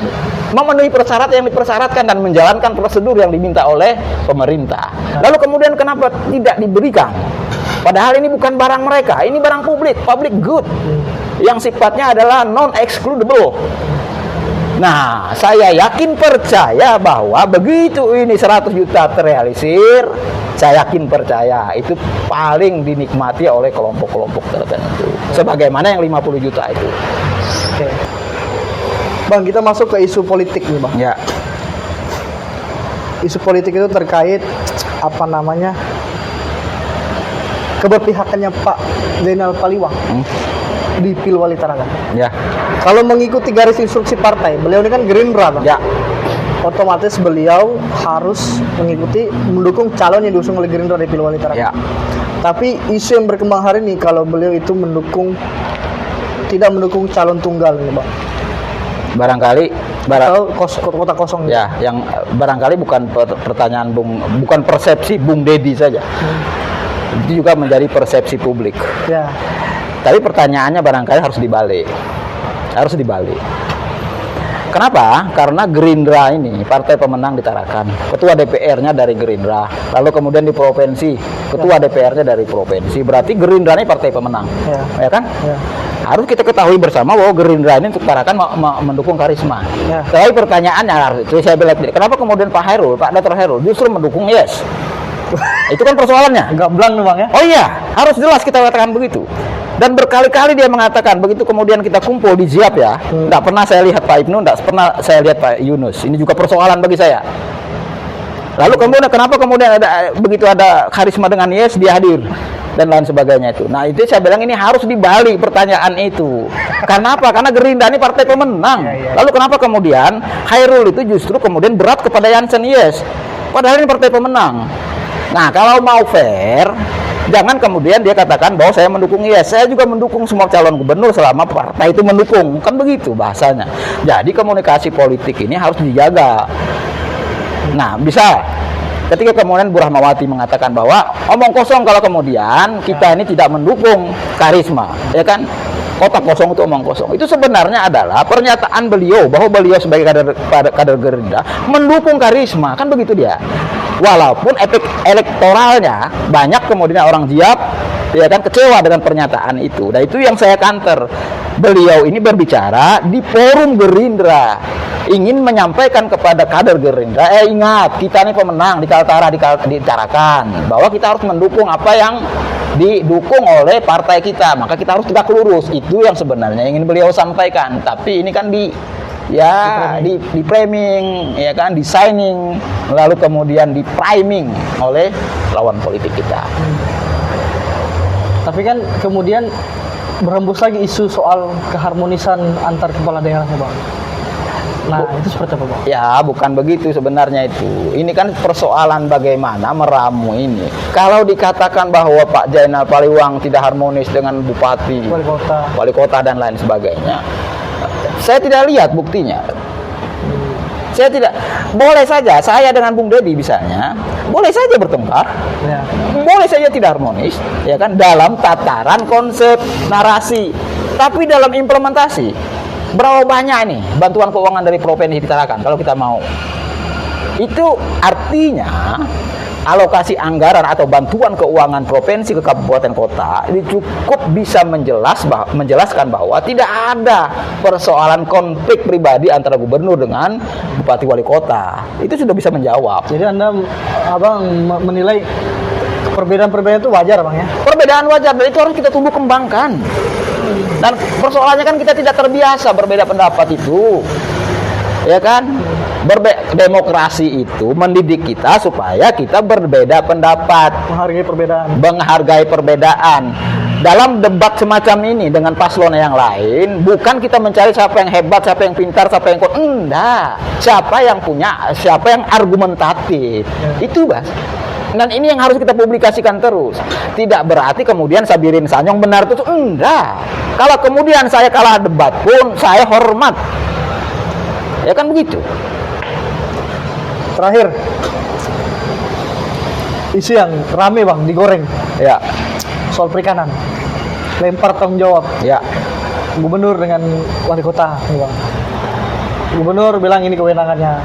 Speaker 2: memenuhi persyaratan yang dipersyaratkan dan menjalankan prosedur yang diminta oleh pemerintah. Lalu kemudian kenapa tidak diberikan? Padahal ini bukan barang mereka, ini barang public good, yang sifatnya adalah non-excludable. Nah, saya yakin percaya bahwa begitu ini 100 juta terrealisir, saya yakin percaya itu paling dinikmati oleh kelompok-kelompok tertentu. Sebagaimana yang 50 juta itu.
Speaker 1: Oke. Bang, kita masuk ke isu politik nih, Bang.
Speaker 2: Ya.
Speaker 1: Isu politik itu terkait keberpihakannya Pak Zainal Paliwang di Pilwali Tarakan.
Speaker 2: Ya.
Speaker 1: Kalau mengikuti garis instruksi partai, beliau ini kan Gerindra, Bang.
Speaker 2: Ya.
Speaker 1: Otomatis beliau harus mendukung calon yang diusung oleh Gerindra di Pilwali Tarakan.
Speaker 2: Ya.
Speaker 1: Tapi isu yang berkembang hari ini kalau beliau itu tidak mendukung calon tunggal nih, Bang.
Speaker 2: Barangkali
Speaker 1: atau kota kosong.
Speaker 2: Ya, yang barangkali bukan pertanyaan bukan persepsi Bung Dedi saja. Itu juga menjadi persepsi publik.
Speaker 1: Ya.
Speaker 2: Tapi pertanyaannya barangkali harus dibalik. Kenapa? Karena Gerindra ini partai pemenang di Tarakan. Ketua DPR-nya dari Gerindra. Lalu kemudian di provinsi, ketua DPR-nya dari provinsi. Berarti Gerindra ini partai pemenang. Ya kan? Ya. Harus kita ketahui bersama bahwa Gerindra ini untuk Tarakan mendukung Karisma. Ya. Tapi pertanyaannya, saya bilang, kenapa kemudian Pak Dr. Hairul justru mendukung Yes? Itu kan persoalannya.
Speaker 1: Enggak blank, Bang, ya?
Speaker 2: Oh iya, harus jelas kita katakan begitu. Dan berkali-kali dia mengatakan, begitu kemudian kita kumpul di Ziap ya, tidak pernah saya lihat Pak Ibnu, tidak pernah saya lihat Pak Yunus. Ini juga persoalan bagi saya. Lalu kemudian kenapa kemudian begitu ada Karisma dengan Yes, dia hadir dan lain sebagainya itu. Nah, itu saya bilang ini harus dibalik pertanyaan itu. Kenapa? Karena Gerindra ini partai pemenang. Lalu kenapa kemudian Hairul itu justru kemudian berat kepada Jansen Yes? Padahal ini partai pemenang. Nah, kalau mau fair, jangan kemudian dia katakan bahwa saya mendukung Yes. Saya juga mendukung semua calon gubernur selama partai itu mendukung. Kan begitu bahasanya. Jadi komunikasi politik ini harus dijaga. Nah, bisa ketika kemudian Bu Rahmawati mengatakan bahwa omong kosong kalau kemudian kita ini tidak mendukung Karisma, ya kan? Kota kosong itu omong kosong. Itu sebenarnya adalah pernyataan beliau bahwa beliau sebagai kader Gerindra mendukung Karisma, kan begitu dia. Walaupun efek elektoralnya banyak kemudian orang Ziap ya kan kecewa dengan pernyataan itu. Dan itu yang saya counter. Beliau ini berbicara di forum Gerindra. ingin menyampaikan kepada kader Gerindra, ingat, kita ini pemenang di Kaltara, dicarakan bahwa kita harus mendukung apa yang didukung oleh partai kita, maka kita harus tegak lurus. Itu yang sebenarnya ingin beliau sampaikan, tapi ini kan di framing, ya kan, designing, lalu kemudian di priming oleh lawan politik kita.
Speaker 1: Tapi kan kemudian berhembus lagi isu soal keharmonisan antar kepala daerahnya, Bang. Nah, itu seperti apa, Bang?
Speaker 2: Ya, bukan begitu sebenarnya itu. Ini kan persoalan bagaimana meramu ini. Kalau dikatakan bahwa Pak Zainal Paliwang tidak harmonis dengan bupati, wali kota dan lain sebagainya, saya tidak lihat buktinya. Saya tidak, boleh saja saya dengan Bung Deddy misalnya, boleh saja bertengkar,
Speaker 1: Ya.
Speaker 2: boleh saja tidak harmonis, ya kan, dalam tataran konsep narasi. Tapi dalam implementasi, berapa banyak nih bantuan keuangan dari provinsi ditarakan kalau kita mau? Itu artinya alokasi anggaran atau bantuan keuangan provinsi ke kabupaten kota ini cukup bisa menjelaskan bahwa tidak ada persoalan konflik pribadi antara gubernur dengan bupati wali kota. Itu sudah bisa menjawab.
Speaker 1: Jadi Anda, Abang, menilai perbedaan-perbedaan itu wajar, Bang, ya?
Speaker 2: Perbedaan wajar, dan itu harus kita tumbuh kembangkan. Dan persoalannya kan kita tidak terbiasa berbeda pendapat itu, ya kan? Demokrasi itu mendidik kita supaya kita berbeda pendapat, menghargai perbedaan. Dalam debat semacam ini dengan paslon yang lain, bukan kita mencari siapa yang hebat, siapa yang pintar, siapa yang kuat, enggak. Siapa yang punya, siapa yang argumentatif, itu, Bas. Dan ini yang harus kita publikasikan terus. Tidak berarti kemudian Sabirin Sanyong benar itu, enggak. Kalau kemudian saya kalah debat pun saya hormat, ya kan begitu.
Speaker 1: Terakhir, isu yang rame, Bang, digoreng,
Speaker 2: Ya,
Speaker 1: soal perikanan, lempar tanggung jawab,
Speaker 2: ya.
Speaker 1: gubernur dengan wali kota, nih, Bang. Gubernur bilang ini kewenangannya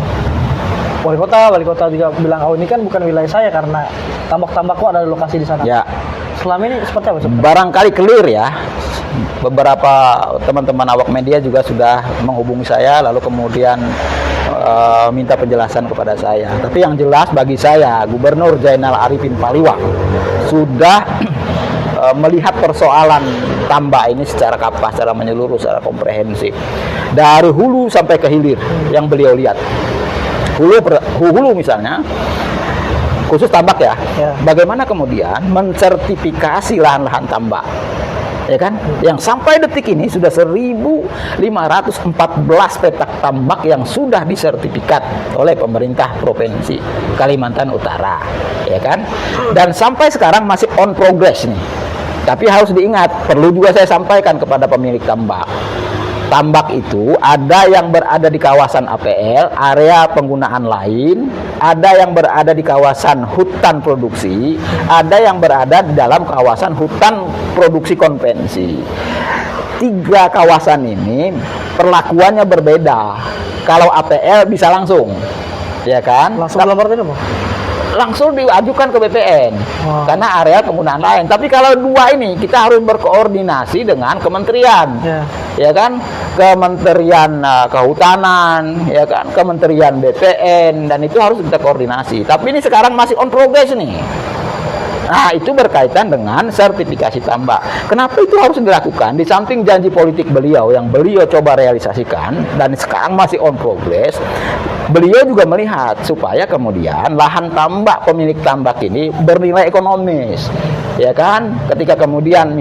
Speaker 1: wali kota juga bilang, oh ini kan bukan wilayah saya karena tambak-tambakku ada di lokasi di sana.
Speaker 2: Ya.
Speaker 1: Selama ini seperti apa?
Speaker 2: Barangkali clear ya. Beberapa teman-teman awak media juga sudah menghubungi saya, lalu kemudian minta penjelasan kepada saya. Tapi yang jelas bagi saya, Gubernur Zainal Arifin Paliwang sudah melihat persoalan tambak ini secara kapas, secara menyeluruh, secara komprehensif, dari hulu sampai ke hilir yang beliau lihat. Hulu misalnya, khusus tambak ya. Bagaimana kemudian mensertifikasi lahan-lahan tambak, ya kan? Yang sampai detik ini sudah 1.514 petak tambak yang sudah disertifikat oleh pemerintah provinsi Kalimantan Utara, ya kan? Dan sampai sekarang masih on progress nih. Tapi harus diingat, perlu juga saya sampaikan kepada pemilik tambak. Tambak itu ada yang berada di kawasan APL, area penggunaan lain, ada yang berada di kawasan hutan produksi, ada yang berada di dalam kawasan hutan produksi konvensi. 3 kawasan ini perlakuannya berbeda. Kalau APL bisa langsung, ya kan?
Speaker 1: Langsung dalam arti apa?
Speaker 2: Langsung diajukan ke BPN karena area penggunaan lain. Tapi kalau 2 ini kita harus berkoordinasi dengan kementerian, ya kan, Kementerian Kehutanan, ya kan, Kementerian BPN, dan itu harus kita koordinasi. Tapi ini sekarang masih on progress nih. Nah, itu berkaitan dengan sertifikasi tambak. Kenapa itu harus dilakukan? Di samping janji politik beliau yang beliau coba realisasikan dan sekarang masih on progress, beliau juga melihat supaya kemudian lahan tambak pemilik tambak ini bernilai ekonomis, ya kan? Ketika kemudian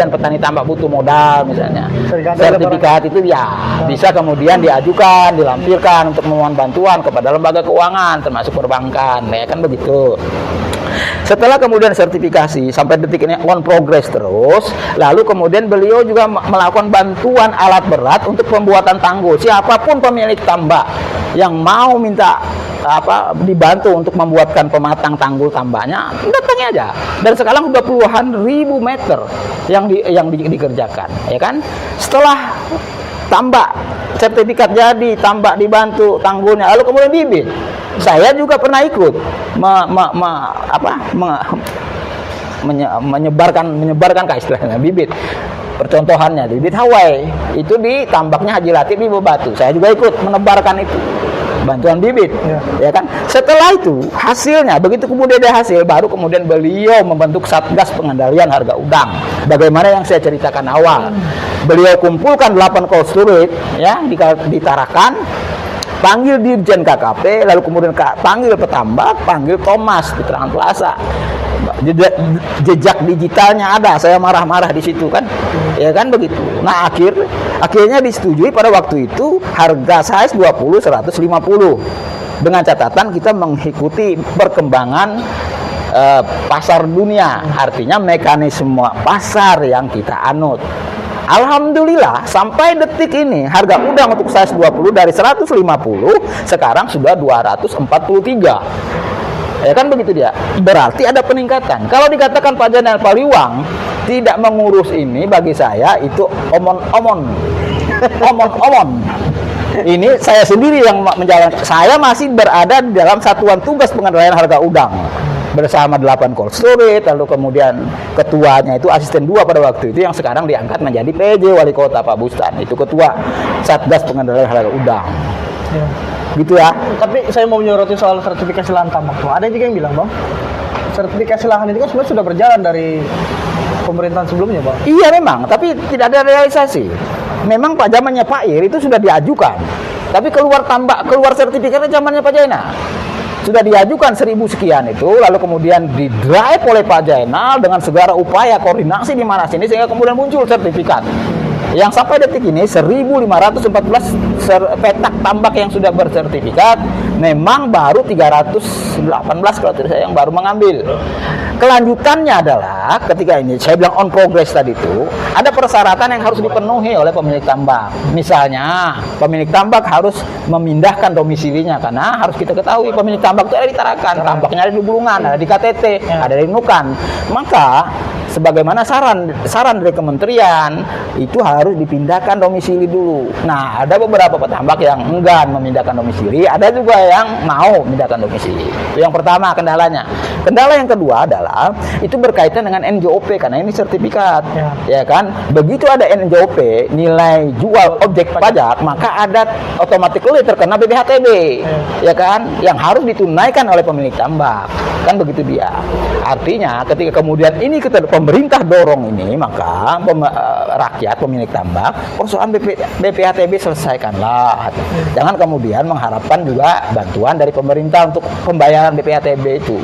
Speaker 2: petani tambak butuh modal misalnya, sertifikat itu ya bisa kemudian diajukan, dilampirkan untuk memohon bantuan kepada lembaga keuangan termasuk perbankan, ya kan begitu. Setelah kemudian sertifikasi sampai detik ini on progress terus, lalu kemudian beliau juga melakukan bantuan alat berat untuk pembuatan tanggul. Siapapun pemilik tambak yang mau minta dibantu untuk membuatkan pematang tanggul tambaknya, datangi aja. Dan sekarang sudah puluhan ribu meter yang dikerjakan, ya kan? Setelah tambak sertifikat jadi, tambak dibantu tanggulnya, lalu kemudian bibit. Saya juga pernah ikut menyebarkan istilahnya bibit. Percontohannya di bibit Hawaii itu di tambaknya Haji Latif di Bebatu. Saya juga ikut menebarkan itu. Bantuan bibit, ya kan? Setelah itu hasilnya, begitu kemudian ada hasil, baru kemudian beliau membentuk Satgas Pengendalian Harga Udang. Bagaimana yang saya ceritakan awal, beliau kumpulkan 8 cold storage, ya, di Tarakan, panggil Dirjen KKP, lalu kemudian panggil petambak, panggil Thomas di Terang Plaza. Jejak digitalnya ada, saya marah-marah di situ kan, ya kan begitu. Nah akhirnya disetujui pada waktu itu harga size 20 150 dengan catatan kita mengikuti perkembangan pasar dunia, artinya mekanisme pasar yang kita anut. Alhamdulillah sampai detik ini harga udang untuk size 20 dari 150 sekarang sudah 243. Ya kan begitu dia. Berarti ada peningkatan. Kalau dikatakan Pak Jainal Paliwang tidak mengurus ini, bagi saya itu omon-omon. Ini saya sendiri yang menjalankan. Saya masih berada di dalam Satuan Tugas Pengendalian Harga Udang bersama 8 cold storage, lalu kemudian ketuanya itu asisten 2 pada waktu itu yang sekarang diangkat menjadi PJ Wali Kota Pak Bustan. Itu ketua Satgas Pengendalian Harga Udang.
Speaker 1: Ya.
Speaker 2: Gitu ya.
Speaker 1: Tapi saya mau menyoroti soal sertifikasi lahan tambak. Ada juga yang bilang, Bang, sertifikasi lahan itu kan sebenarnya sudah berjalan dari pemerintahan sebelumnya, Bang.
Speaker 2: Iya memang, tapi tidak ada realisasi. Memang Pak zamannya Pak Ir itu sudah diajukan. Tapi keluar sertifikatnya zamannya Pak Jainal. Sudah diajukan 1000 sekian itu, lalu kemudian didrive oleh Pak Jainal dengan segala upaya koordinasi di mana sini sehingga kemudian muncul sertifikat. Yang sampai detik ini 1514 petak tambak yang sudah bersertifikat, memang baru 318 kalau tidak saya yang baru mengambil. Kelanjutannya adalah ketika ini saya bilang on progress tadi itu ada persyaratan yang harus dipenuhi oleh pemilik tambak. Misalnya pemilik tambak harus memindahkan domisilinya, karena harus kita ketahui pemilik tambak itu ada di Tarakan, tambaknya ada di Bulungan, ada di KTT, ada di Nukan. Maka sebagaimana saran dari kementerian itu harus dipindahkan domisili dulu. Nah, ada beberapa petambak yang enggan memindahkan domisili, ada juga yang mau memindahkan domisili. Itu yang pertama kendalanya. Kendala yang kedua adalah itu berkaitan dengan NJOP karena ini sertifikat, ya kan? Begitu ada NJOP, nilai jual objek pajak, maka ada otomatis terkena BPHTB, ya kan? Yang harus ditunaikan oleh pemilik tambak, kan begitu dia. Artinya ketika kemudian ini pemerintah dorong ini, maka rakyat pemilik tambak persoalan BPHTB selesaikanlah. Jangan kemudian mengharapkan juga bantuan dari pemerintah untuk pembayaran BPHTB itu.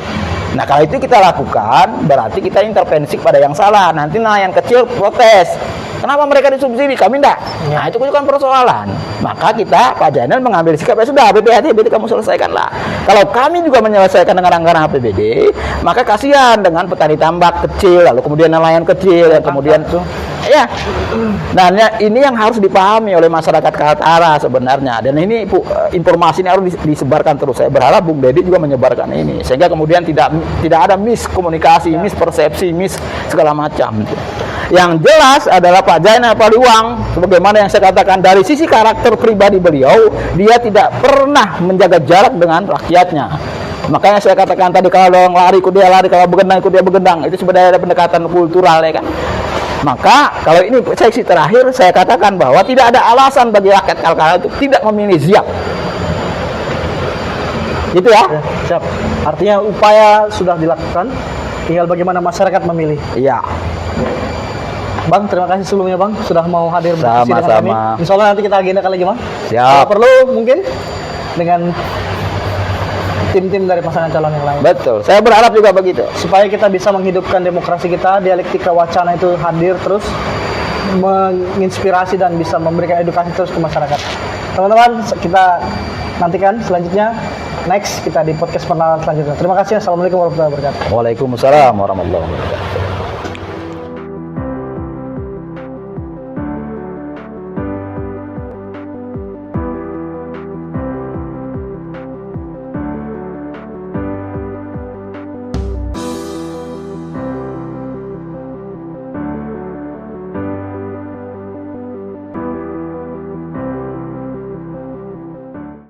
Speaker 2: Nah, kalau itu kita lakukan, berarti kita intervensi pada yang salah. Nanti nelayan kecil protes. Kenapa mereka disubsidi? Kami enggak. Nah, itu kan persoalan. Maka kita, Pak Jainal mengambil sikap, ya sudah, BPHTB itu kamu selesaikanlah. Kalau kami juga menyelesaikan dengan anggaran APBD, maka kasihan dengan petani tambak kecil, lalu kemudian nelayan kecil, dan kemudian ya. Nah, ini yang harus dipahami oleh masyarakat Kaltara sebenarnya. Dan ini informasi ini harus disebarkan terus. Saya berharap Bung Deddy juga menyebarkan ini sehingga kemudian tidak ada miskomunikasi, mispersepsi, segala macam. Yang jelas adalah Pak Jainal Paliwang, sebagaimana yang saya katakan dari sisi karakter pribadi beliau, dia tidak pernah menjaga jarak dengan rakyatnya. Makanya saya katakan tadi, kalau orang lari ikut dia lari, kalau begendang ikut dia begendang. Itu sebenarnya ada pendekatan kultural, ya kan. Maka kalau ini seksi terakhir, saya katakan bahwa tidak ada alasan bagi rakyat Kaltara untuk tidak memilih Ziap. Gitu ya.
Speaker 1: Siap. Artinya upaya sudah dilakukan, tinggal bagaimana masyarakat memilih.
Speaker 2: Iya.
Speaker 1: Bang, terima kasih sebelumnya Bang sudah mau hadir berdiskusi dengan kami.
Speaker 2: Sama-sama.
Speaker 1: Insya Allah nanti kita agendakan lagi Bang.
Speaker 2: Siap.
Speaker 1: Kalau perlu mungkin dengan tim-tim dari pasangan calon yang lain.
Speaker 2: Betul. Saya berharap juga begitu.
Speaker 1: Supaya kita bisa menghidupkan demokrasi kita, dialektika wacana itu hadir terus, menginspirasi dan bisa memberikan edukasi terus ke masyarakat. Teman-teman, kita nantikan selanjutnya. Next kita di podcast perkenalan selanjutnya. Terima kasih. Assalamualaikum warahmatullahi wabarakatuh.
Speaker 2: Waalaikumsalam warahmatullahi wabarakatuh.